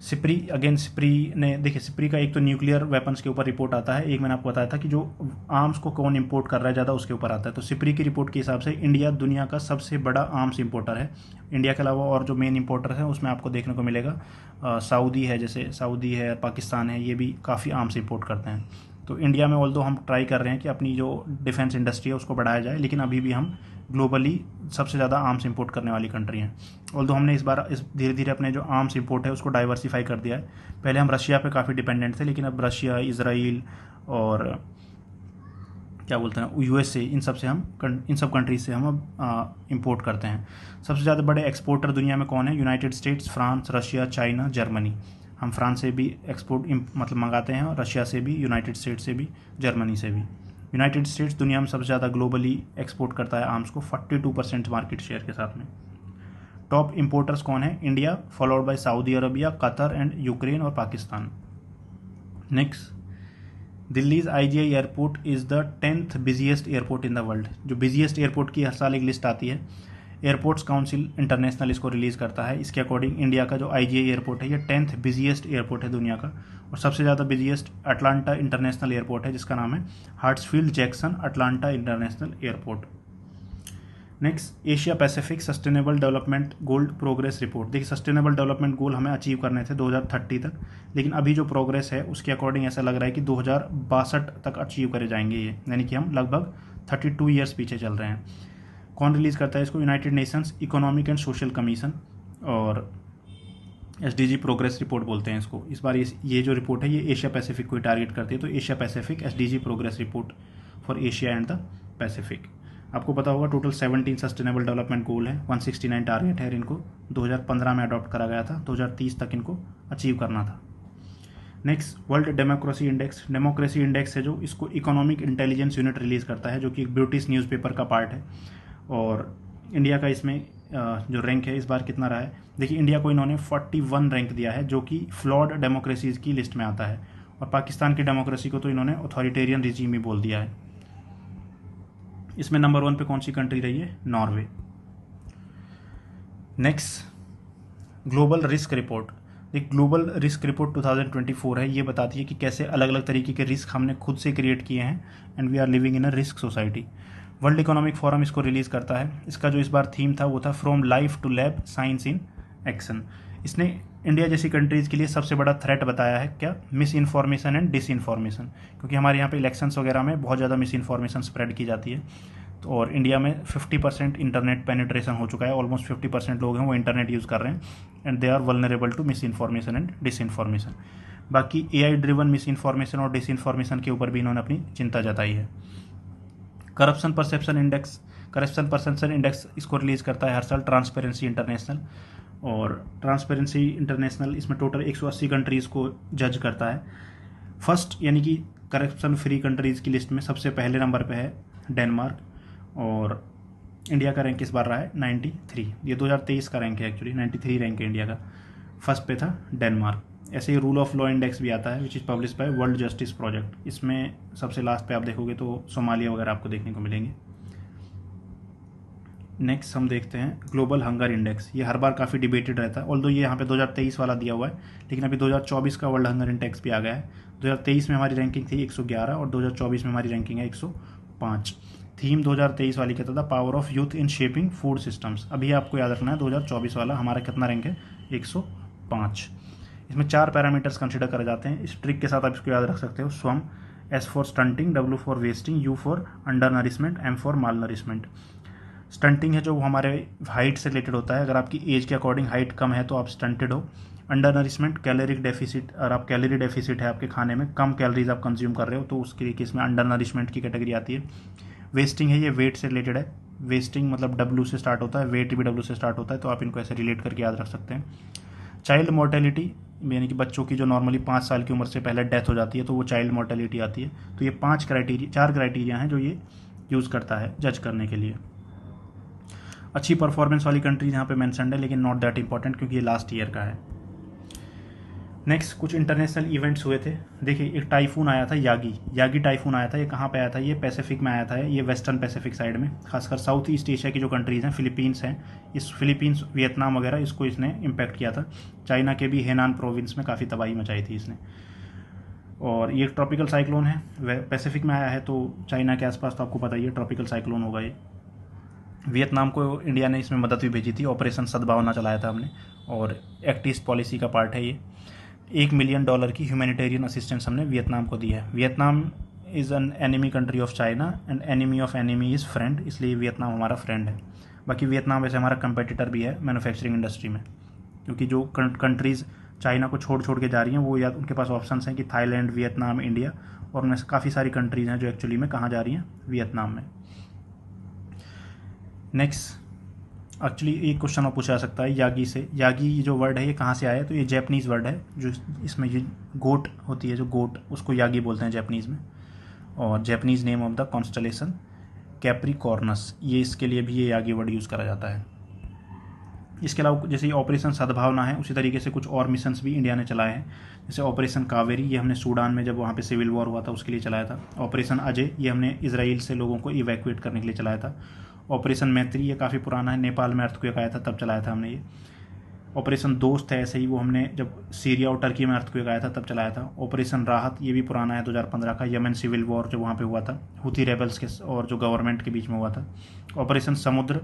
सिप्री ने, देखिए सिप्री का एक तो न्यूक्लियर वेपन्स के ऊपर रिपोर्ट आता है, एक मैंने आपको बताया था कि जो आर्म्स को कौन इंपोर्ट कर रहा है ज़्यादा उसके ऊपर आता है। तो सिप्री की रिपोर्ट के हिसाब से इंडिया दुनिया का सबसे बड़ा आर्म्स इंपोर्टर है। इंडिया के अलावा और जो मेन इंपोर्टर है उसमें आपको देखने को मिलेगा सऊदी है, जैसे सऊदी है, पाकिस्तान है, ये भी काफ़ी आर्म्स इंपोर्ट करते हैं। तो इंडिया में ऑल्दो हम ट्राई कर रहे हैं कि अपनी जो डिफेंस इंडस्ट्री है उसको बढ़ाया जाए, लेकिन अभी भी हम ग्लोबली सबसे ज़्यादा आर्म्स इंपोर्ट करने वाली कंट्री हैं। ऑल्दो हमने इस बार धीरे धीरे अपने जो आर्म्स इंपोर्ट है उसको डाइवर्सिफाई कर दिया है। पहले हम रशिया पे काफ़ी डिपेंडेंट थे, लेकिन अब रशिया, इजराइल और क्या बोलते हैं यूएसए, इन सब कंट्रीज से हम अब इंपोर्ट करते हैं। सबसे ज़्यादा बड़े एक्सपोर्टर दुनिया में कौन है? United states, France, Russia, China, Germany. हम फ्रांस से भी मतलब मंगाते हैं, और रशिया से भी, यूनाइटेड स्टेट्स से भी, जर्मनी से भी। यूनाइटेड स्टेट्स दुनिया में सबसे ज़्यादा ग्लोबली एक्सपोर्ट करता है आर्म्स को 42% मार्केट शेयर के साथ में। टॉप इंपोर्टर्स कौन है? India, followed by Saudi Arabia, Qatar and Ukraine और Pakistan. Next, Delhi's IGI airport is the 10th busiest airport in the world. जो बिजिएस्ट एयरपोर्ट की हर साल एक लिस्ट आती है, एयरपोर्ट्स काउंसिल इंटरनेशनल इसको रिलीज़ करता है। इसके अकॉर्डिंग इंडिया का जो IGI एयरपोर्ट है ये 10th बिजिएस्ट एयरपोर्ट है दुनिया का, और सबसे ज़्यादा बिजिएस्ट अटलांटा इंटरनेशनल एयरपोर्ट है जिसका नाम है Hartsfield Jackson Atlanta international airport. Next, Asia Pacific sustainable development goal progress report. देखिए, सस्टेनेबल डेवलपमेंट गोल हमें अचीव करने थे 2030 तक, लेकिन अभी जो प्रोग्रेस है उसके अकॉर्डिंग ऐसा लग रहा है कि 2062 तक अचीव करे जाएंगे ये, यानी कि हम लगभग 32 ईयर्स पीछे चल रहे हैं। कौन रिलीज़ करता है इसको? United Nations economic and social commission, और SDG प्रोग्रेस रिपोर्ट बोलते हैं इसको। इस बार ये जो रिपोर्ट है ये एशिया पैसिफिक को टारगेट करती है, तो Asia Pacific SDG progress report for Asia and the Pacific. आपको पता होगा टोटल 17 सस्टेनेबल डेवलपमेंट गोल है, 169 टारगेट है, इनको 2015 में अडॉप्ट करा गया था, 2030 तक इनको अचीव करना था। Next, world democracy index. Democracy index है जो इसको इकोनॉमिक इंटेलिजेंस यूनिट रिलीज़ करता है, जो कि एक ब्रिटिश न्यूज़पेपर का पार्ट है, और इंडिया का इसमें जो रैंक है इस बार कितना रहा है? देखिए, इंडिया को इन्होंने 41 रैंक दिया है, जो कि फ्लॉड डेमोक्रेसीज की लिस्ट में आता है, और पाकिस्तान की डेमोक्रेसी को तो इन्होंने ऑथोरिटेरियन रिजीम ही बोल दिया है। इसमें नंबर 1 पे कौन सी कंट्री रही है? Norway. Next, global risk report. एक ग्लोबल रिस्क रिपोर्ट 2024 है, ये बताती है कि कैसे अलग अलग तरीके के रिस्क हमने खुद से क्रिएट किए हैं, and we are living in a risk society. World economic forum इसको रिलीज़ करता है। इसका जो इस बार थीम था वो था from life to lab science in action. इसने इंडिया जैसी कंट्रीज़ के लिए सबसे बड़ा थ्रेट बताया है क्या? Misinformation and disinformation, क्योंकि हमारे यहाँ पे इलेक्शंस वगैरह में बहुत ज़्यादा मिस इन्फॉर्मेशन स्प्रेड की जाती है। तो और इंडिया में 50% इंटरनेट पेनिट्रेशन हो चुका है, ऑलमोस्ट 50% लोग हैं वो इंटरनेट यूज़ कर रहे हैं, and they are vulnerable to misinformation and disinformation. बाकी AI ड्रिवन मिस इन्फॉर्मेशन और डिस इन्फॉर्मेशन के ऊपर भी इन्होंने अपनी चिंता जताई है। करप्शन परसेप्शन इंडेक्स इसको रिलीज़ करता है हर साल ट्रांसपेरेंसी इंटरनेशनल, और ट्रांसपेरेंसी इंटरनेशनल इसमें टोटल 180 कंट्रीज़ को जज करता है। फर्स्ट यानी कि करप्शन फ्री कंट्रीज़ की लिस्ट में सबसे पहले नंबर पे है डेनमार्क, और इंडिया का रैंक इस बार रहा है 93। ये 2023 का रैंक है, एक्चुअली 93 रैंक है इंडिया का। फर्स्ट पे था डेनमार्क। ऐसे ही रूल ऑफ लॉ इंडेक्स भी आता है which is publish by world justice project. इसमें सबसे लास्ट पे आप देखोगे तो सोमालिया वगैरह आपको देखने को मिलेंगे। नेक्स्ट हम देखते हैं ग्लोबल हंगर इंडेक्स। ये हर बार काफ़ी डिबेटेड रहता है, ऑल्दो ये यहाँ पे 2023 वाला दिया हुआ है, लेकिन अभी 2024 का वर्ल्ड हंगर इंडेक्स भी आ गया है। 2023 में हमारी रैंकिंग थी 111 और 2024 में हमारी रैंकिंग है 105। थीम 2023 वाली कहता था power of youth in shaping food systems. अभी आपको याद रखना है 2024 वाला हमारा कितना रैंक है? 105। इसमें 4 पैरामीटर्स कंसिडर करे जाते हैं। इस ट्रिक के साथ आप इसको याद रख सकते हो। स्वम, S for stunting, W for wasting, U for under nourishment, M for mall nourishment. Stunting है जो हमारे हाइट से रिलेटेड होता है, अगर आपकी एज के अकॉर्डिंग हाइट कम है तो आप स्टंटेड हो। अंडर नरिशमेंट कैलोरिक डेफिसिट, और आप कैलोरी डेफिसिट है आपके खाने में, कम कैलोरीज आप कंज्यूम कर रहे हो तो उसके केस में अंडर नरिशमेंट की कैटेगरी आती है। वेस्टिंग है, ये वेट से रिलेटेड है। वेस्टिंग मतलब W से स्टार्ट होता है, वेट भी W से स्टार्ट होता है, तो आप इनको ऐसे रिलेट करके याद रख सकते हैं। चाइल्ड मोर्टेलिटी यानी कि बच्चों की जो नॉर्मली 5 साल की उम्र से पहले डेथ हो जाती है तो वो चाइल्ड मोर्टेलिटी आती है। तो ये 4 क्राइटेरिया हैं जो ये यूज़ करता है जज करने के लिए। अच्छी परफॉर्मेंस वाली कंट्रीज यहाँ पे मेंशन्ड है, लेकिन नॉट दैट इंपॉर्टेंट क्योंकि ये लास्ट ईयर का है। नेक्स्ट, कुछ इंटरनेशनल इवेंट्स हुए थे। देखिए, एक टाइफून आया था यागी टाइफून आया था। ये कहाँ पे आया था? ये पैसिफिक में आया था, ये वेस्टर्न पैसिफिक साइड में, खासकर साउथ ईस्ट एशिया की जो कंट्रीज़ हैं, फिलीपींस हैं, इस फिलीपींस वियतनाम वगैरह, इसको इसने इम्पैक्ट किया था। चाइना के भी हेनान प्रोविंस में काफ़ी तबाही मचाई थी इसने। और ये ट्रॉपिकल साइक्लोन है, पैसिफिक में आया है तो चाइना के आसपास तो आपको पता ही है ट्रॉपिकल साइक्लोन होगा ये। वियतनाम को इंडिया ने इसमें मदद भी भेजी थी, ऑपरेशन सद्भावना चलाया था हमने, और एक्ट ईस्ट पॉलिसी का पार्ट है ये। $1 मिलियन की ह्यूमैनिटेरियन असिस्टेंस हमने वियतनाम को दी है। Vietnam is an enemy country of China and enemy of enemy is friend, इसलिए वियतनाम हमारा फ्रेंड है। बाकी वियतनाम वैसे हमारा कंपेटिटर भी है मैन्युफैक्चरिंग इंडस्ट्री में, क्योंकि जो कंट्रीज़ चाइना को छोड़ के जा रही हैं वो या उनके पास ऑप्शंस हैं कि थाईलैंड, वियतनाम, इंडिया, और उनमें से काफ़ी सारी कंट्रीज़ हैं जो एक्चुअली में कहाँ जा रही हैं? वियतनाम में। नेक्स्ट, एक्चुअली एक क्वेश्चन और पूछा जा सकता है यागी से। यागी जो वर्ड है ये कहाँ से आया है? तो ये जैपनीज़ वर्ड है, जो इसमें ये गोट होती है, जो गोट, उसको यागी बोलते हैं जैपनीज़ में, और Japanese name of the constellation Capricornus, ये इसके लिए भी ये यागी वर्ड यूज़ करा जाता है। इसके अलावा जैसे ये ऑपरेशन सद्भावना है, उसी तरीके से कुछ और मिशंस भी इंडिया ने चलाए हैं। जैसे ऑपरेशन कावेरी, ये हमने सूडान में जब वहाँ पे सिविल वॉर हुआ था उसके लिए चलाया था। ऑपरेशन अजय, ये हमने इसराइल से लोगों को इवैक्यूएट करने के लिए चलाया था। ऑपरेशन मैत्री, ये काफ़ी पुराना है, नेपाल में अर्थक्वेक आया था तब चलाया था हमने ये। ऑपरेशन दोस्त है ऐसे ही, वो हमने जब सीरिया और टर्की में अर्थक्वेक आया था तब चलाया था। ऑपरेशन राहत, ये भी पुराना है, 2015 का, यमन सिविल वॉर जो वहाँ पे हुआ था हुती रेबल्स के और जो गवर्नमेंट के बीच में हुआ था। ऑपरेशन समुद्र,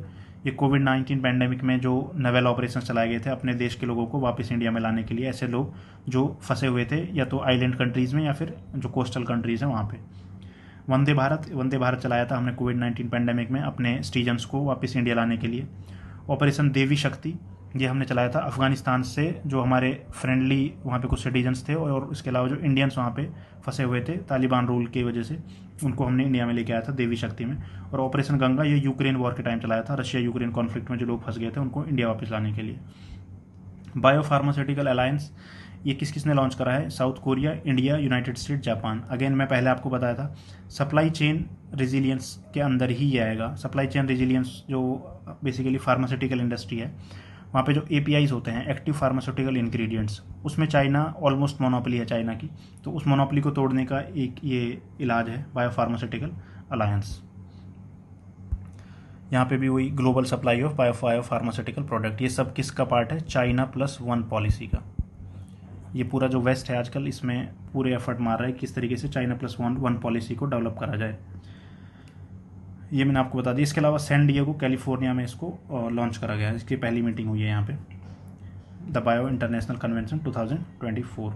ये कोविड-19 पैंडेमिक में जो नवेल ऑपरेशन चलाए गए थे अपने देश के लोगों को वापस इंडिया में लाने के लिए, ऐसे लोग जो फंसे हुए थे या तो आइलैंड कंट्रीज़ में या फिर जो कोस्टल कंट्रीज़ हैं वहाँ पे। वंदे भारत चलाया था हमने कोविड-19 पैंडेमिक में अपने सिटीजन्स को वापस इंडिया लाने के लिए। ऑपरेशन देवी शक्ति, ये हमने चलाया था अफ़गानिस्तान से जो हमारे फ्रेंडली वहाँ पे कुछ सिटीजन्स थे और इसके अलावा जो इंडियंस वहाँ पे फंसे हुए थे तालिबान रूल की वजह से, उनको हमने इंडिया में लेके आया था देवी शक्ति में। और ऑपरेशन गंगा, ये यूक्रेन वॉर के टाइम चलाया था, रशिया यूक्रेन कॉन्फ्लिक्ट में जो लोग फंस गए थे उनको इंडिया वापस लाने के लिए। बायो फार्मास्यूटिकल अलायंस, ये किसने लॉन्च करा है? South Korea, India, United state, Japan. Again मैं पहले आपको बताया था सप्लाई चेन रेजिलियंस के अंदर ही ये आएगा। सप्लाई चेन रेजिलियंस जो बेसिकली फार्मास्यूटिकल इंडस्ट्री है, वहाँ पे जो APIs होते हैं, एक्टिव फार्मास्यूटिकल इंग्रेडिएंट्स, उसमें चाइना ऑलमोस्ट मोनोपोली है चाइना की, तो उस मोनोपोली को तोड़ने का एक ये इलाज है बायो फार्मास्यूटिकल अलायंस। यहाँ पे भी वही global supply of bio pharmaceutical product, ये सब किसका पार्ट है? China+1 पॉलिसी का। ये पूरा जो वेस्ट है आजकल इसमें पूरे एफर्ट मार रहा है किस तरीके से China+1 पॉलिसी को डेवलप करा जाए। ये मैंने आपको बता दी। इसके अलावा सैन डिएगो कैलिफोर्निया में इसको लॉन्च करा गया है, इसकी पहली मीटिंग हुई है यहाँ पे, द बायो इंटरनेशनल कन्वेंशन 2024।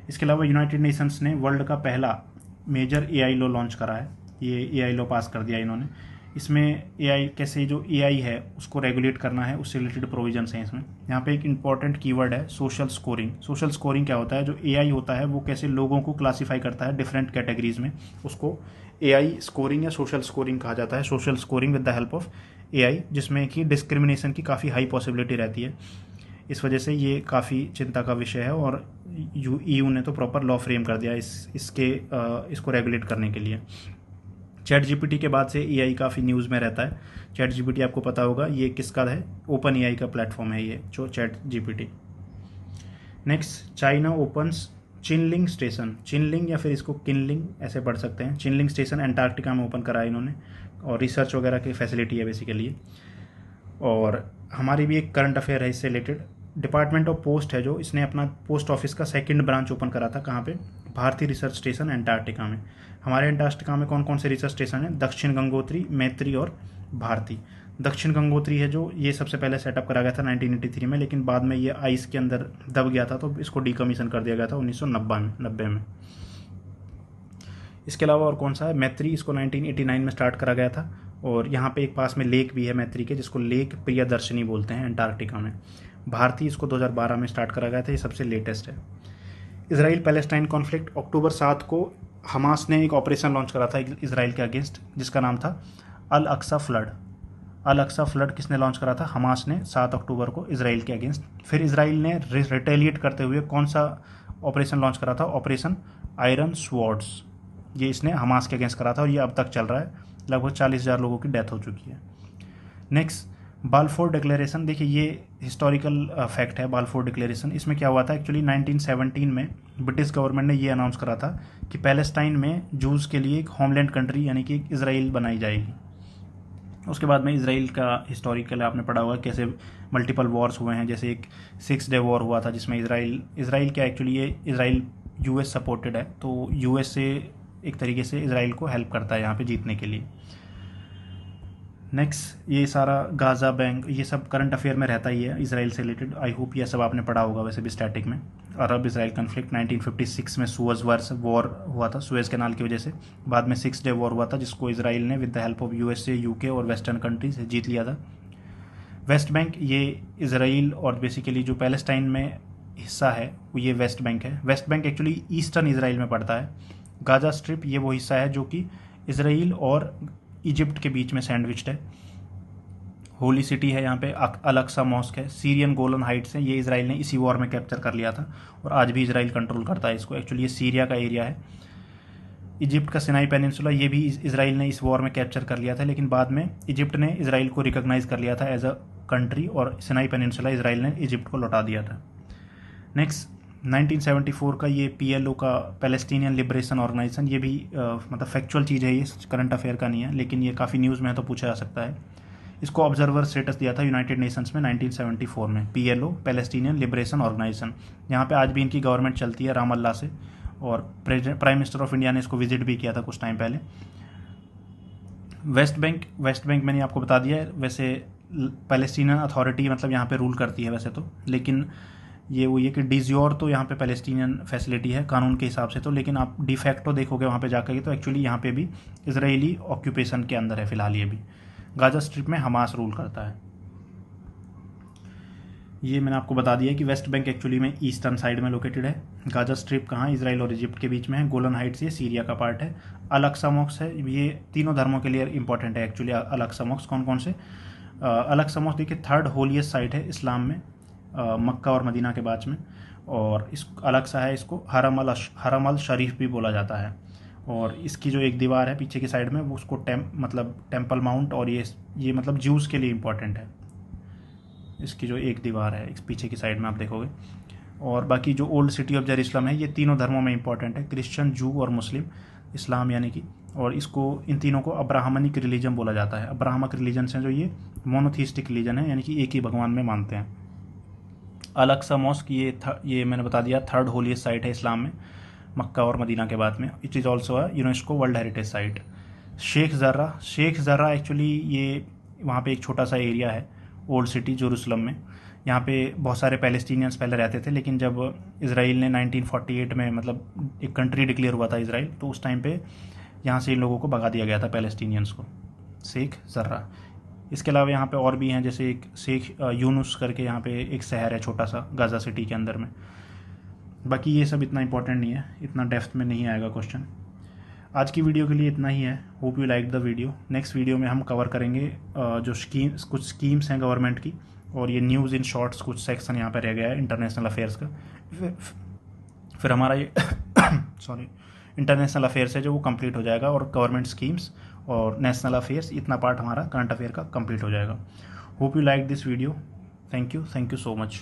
इसके अलावा यूनाइटेड नेशंस ने वर्ल्ड का पहला मेजर AI लॉ लॉन्च करा है। ये AI लॉ पास कर दिया इन्होंने। इसमें AI कैसे जो AI है उसको रेगुलेट करना है, उससे रिलेटेड प्रोविजंस हैं इसमें। यहाँ पे एक इंपॉर्टेंट कीवर्ड है सोशल स्कोरिंग। सोशल स्कोरिंग क्या होता है? जो AI होता है वो कैसे लोगों को क्लासीफाई करता है डिफरेंट कैटेगरीज में, उसको AI स्कोरिंग या सोशल स्कोरिंग कहा जाता है। Social scoring with the help of AI, जिसमें कि डिस्क्रिमिनेशन की काफ़ी हाई पॉसिबिलिटी रहती है। इस वजह से ये काफ़ी चिंता का विषय है और EU ने तो प्रॉपर लॉ फ्रेम कर दिया इसको रेगुलेट करने के लिए। ChatGPT के बाद से AI काफ़ी न्यूज़ में रहता है। ChatGPT आपको पता होगा ये किसका है? ओपन AI का प्लेटफॉर्म है ये जो ChatGPT। Next, China opens Chinling station, Chinling या फिर इसको किनलिंग ऐसे पढ़ सकते हैं। चिनलिंग स्टेशन एंटार्क्टिका में ओपन करा है इन्होंने और रिसर्च वगैरह की फैसिलिटी है बेसिकली। और हमारी भी एक करंट अफेयर है इससे रिलेटेड। डिपार्टमेंट ऑफ पोस्ट है जो, इसने अपना पोस्ट ऑफिस का सेकंड ब्रांच ओपन करा था। कहाँ पे? भारतीय रिसर्च स्टेशन एंटार्क्टिका में। हमारे एंटार्क्टिका में कौन कौन से रिसर्च स्टेशन है? दक्षिण गंगोत्री, मैत्री और भारती। दक्षिण गंगोत्री है जो ये सबसे पहले सेटअप करा गया था 1983 में, लेकिन बाद में ये आइस के अंदर दब गया था तो इसको डीकमीशन कर दिया गया था 1990 में। इसके अलावा और कौन सा है? मैत्री, इसको 1989 में स्टार्ट करा गया था और यहाँ पे एक पास में लेक भी है मैत्री के जिसको लेक प्रियदर्शनी बोलते हैं एंटार्क्टिका में। भारती, इसको 2012 में स्टार्ट करा गया था, ये सबसे लेटेस्ट है। इसराइल पैलेस्टाइन कॉन्फ्लिक्ट, अक्टूबर 7 को हमास ने एक ऑपरेशन लॉन्च करा था इसराइल के अगेंस्ट जिसका नाम था अल अक्सा फ्लड। अल अक्सा फ्लड किसने लॉन्च करा था? हमास ने 7 अक्टूबर को इसराइल के अगेंस्ट। फिर इसराइल ने रिटेलिएट करते हुए कौन सा ऑपरेशन लॉन्च करा था? Operation iron swords. ये इसने हमास के अगेंस्ट करा था और ये अब तक चल रहा है। लगभग 40,000 लोगों की डेथ हो चुकी है। Next, Balfour declaration. देखिए ये हिस्टोरिकल फैक्ट है बाल्फोर डिक्लेरेशन। इसमें क्या हुआ था? एक्चुअली 1917 में ब्रिटिश गवर्नमेंट ने ये अनाउंस करा था कि पैलेस्टाइन में जूस के लिए एक होमलैंड कंट्री यानी कि इसराइल बनाई जाएगी। उसके बाद में इसराइल का हिस्टोरिकल आपने पढ़ा होगा कैसे मल्टीपल वॉर्स हुए हैं। जैसे एक 6 डे वॉर हुआ था जिसमें इसराइल क्या एक्चुअली ये इसराइल US सपोर्टेड है, तो US से एक तरीके से इसराइल को हेल्प करता है यहाँ पे जीतने के लिए। नेक्स्ट, ये सारा गाज़ा बैंक ये सब करंट अफेयर में रहता ही है इसराइल से रिलेटेड। आई होप ये सब आपने पढ़ा होगा वैसे भी स्टैटिक में। अरब इसराइल कन्फ्लिक्ट 1956 में सुएज वॉर हुआ था सुएज कैनाल की वजह से। बाद में 6 डे वॉर हुआ था जिसको इसराइल ने with the help of USA, UK और वेस्टर्न कंट्रीज जीत लिया था। वेस्ट बैंक, ये इसराइल और बेसिकली जो पैलेस्टाइन में हिस्सा है वो ये वेस्ट बैंक है। West Bank actually eastern Israel में पड़ता है। गाजा स्ट्रिप ये वो हिस्सा है जो कि इसराइल और इजिप्ट के बीच में सैंडविच्ड है। होली सिटी है यहाँ पे, अल अक्सा मॉस्क है। सीरियन गोलन हाइट्स है, ये इसराइल ने इसी वॉर में कैप्चर कर लिया था और आज भी इसराइल कंट्रोल करता है इसको। एक्चुअली ये सीरिया का एरिया है। इजिप्ट का सिनाई पेनिनसुला, ये भी इसराइल ने इस वॉर में कैप्चर कर लिया था, लेकिन बाद में इजिप्ट ने इसराइल को रिकॉग्नाइज कर लिया था एज अ कंट्री और सिनाई पेनिनसुला इसराइल ने इजिप्ट को लौटा दिया था। नेक्स्ट 1974 का ये PLO का पैलेस्टीनियन लिबरेशन ऑर्गेनाइजेशन, ये भी मतलब फैक्चुअल चीज़ है, ये करंट अफेयर का नहीं है, लेकिन ये काफ़ी न्यूज़ में है तो पूछा जा सकता है। इसको ऑब्जर्वर स्टेटस दिया था यूनाइटेड नेशंस में 1974 में। PLO पैलेस्टीनियन लिबरेशन ऑर्गेनाइजेशन, यहाँ पे आज भी इनकी गवर्नमेंट चलती है राम अल्लाह से, और प्राइम मिनिस्टर ऑफ इंडिया ने इसको विजिट भी किया था कुछ टाइम पहले। वेस्ट बैंक मैंने आपको बता दिया है, वैसे पैलेस्टीनियन अथॉरिटी मतलब यहाँ पे रूल करती है वैसे तो, लेकिन ये वो ये कि डिज्योर तो यहाँ पे पैलेस्टीनियन फैसिलिटी है कानून के हिसाब से तो, लेकिन आप डिफैक्टो देखोगे वहाँ पे जाकर तो एक्चुअली यहाँ पे भी इजरायली ऑक्यूपेशन के अंदर है फिलहाल। ये भी गाजा स्ट्रिप में हमास रूल करता है। ये मैंने आपको बता दिया कि वेस्ट बैंक एक्चुअली में ईस्टर्न साइड में लोकेटेड है। गाजा स्ट्रिप कहाँ, इसराइल और इजिप्ट के बीच में है। गोलन हाइट्स ये सीरिया का पार्ट है। अल-अक्सा मॉस्क है, ये तीनों धर्मों के लिए इंपॉर्टेंट है एक्चुअली। अल-अक्सा मॉस्क कौन कौन से, अल-अक्सा मॉस्क देखिए थर्ड होलिएस्ट साइट है इस्लाम में, मक्का और मदीना के बाद में, और इस अल-अक्सा है, इसको हरम अल शरीफ भी बोला जाता है। और इसकी जो एक दीवार है पीछे की साइड में वो उसको मतलब टेम्पल माउंट, और ये मतलब ज्यूज़ के लिए इम्पॉर्टेंट है। इसकी जो एक दीवार है इस पीछे की साइड में आप देखोगे। और बाकी जो ओल्ड सिटी ऑफ जेरूसलम है, ये तीनों धर्मों में इंपॉर्टेंट है, क्रिश्चियन, जू और मुस्लिम, इस्लाम यानी कि। और इसको इन तीनों को अब्राहमनिक रिलीजन बोला जाता है। अब्राहमिक रिलीजन से जो ये मोनोथीस्टिक रिलीजन है, यानी कि एक ही भगवान में मानते हैं। अल-अक्सा मॉस्क ये मैंने बता दिया थर्ड होलिएस्ट साइट है इस्लाम में, मक्का और मदीना के बाद में। It is also a UNESCO world heritage site. शेख ज़र्रा एक्चुअली ये वहाँ पे एक छोटा सा एरिया है ओल्ड सिटी जेरूसलम में। यहाँ पे बहुत सारे पैलेस्टीनियंस पहले रहते थे, लेकिन जब इसराइल ने 1948 में मतलब एक कंट्री डिक्लेयर हुआ था इसराइल, तो उस टाइम पे यहाँ से इन लोगों को भगा दिया गया था पैलेस्टीनियंस को। शेख ज़र्रा। इसके अलावा यहाँ पे और भी हैं, जैसे एक शेख यूनुस करके यहाँ पे एक शहर है छोटा सा गाज़ा सिटी के अंदर में। बाकी ये सब इतना इंपॉर्टेंट नहीं है, इतना डेप्थ में नहीं आएगा क्वेश्चन। आज की वीडियो के लिए इतना ही है। Hope you like the video. Next video में हम कवर करेंगे जो कुछ स्कीम्स हैं गवर्नमेंट की, और ये न्यूज़ इन शॉर्ट्स कुछ सेक्शन यहाँ पर रह गया है इंटरनेशनल अफेयर्स का। फिर हमारा ये सॉरी इंटरनेशनल अफेयर्स है जो वो कंप्लीट हो जाएगा, और गवर्नमेंट स्कीम्स और नेशनल अफेयर्स, इतना पार्ट हमारा करंट अफेयर का कंप्लीट हो जाएगा। Hope you like this video. Thank you so much.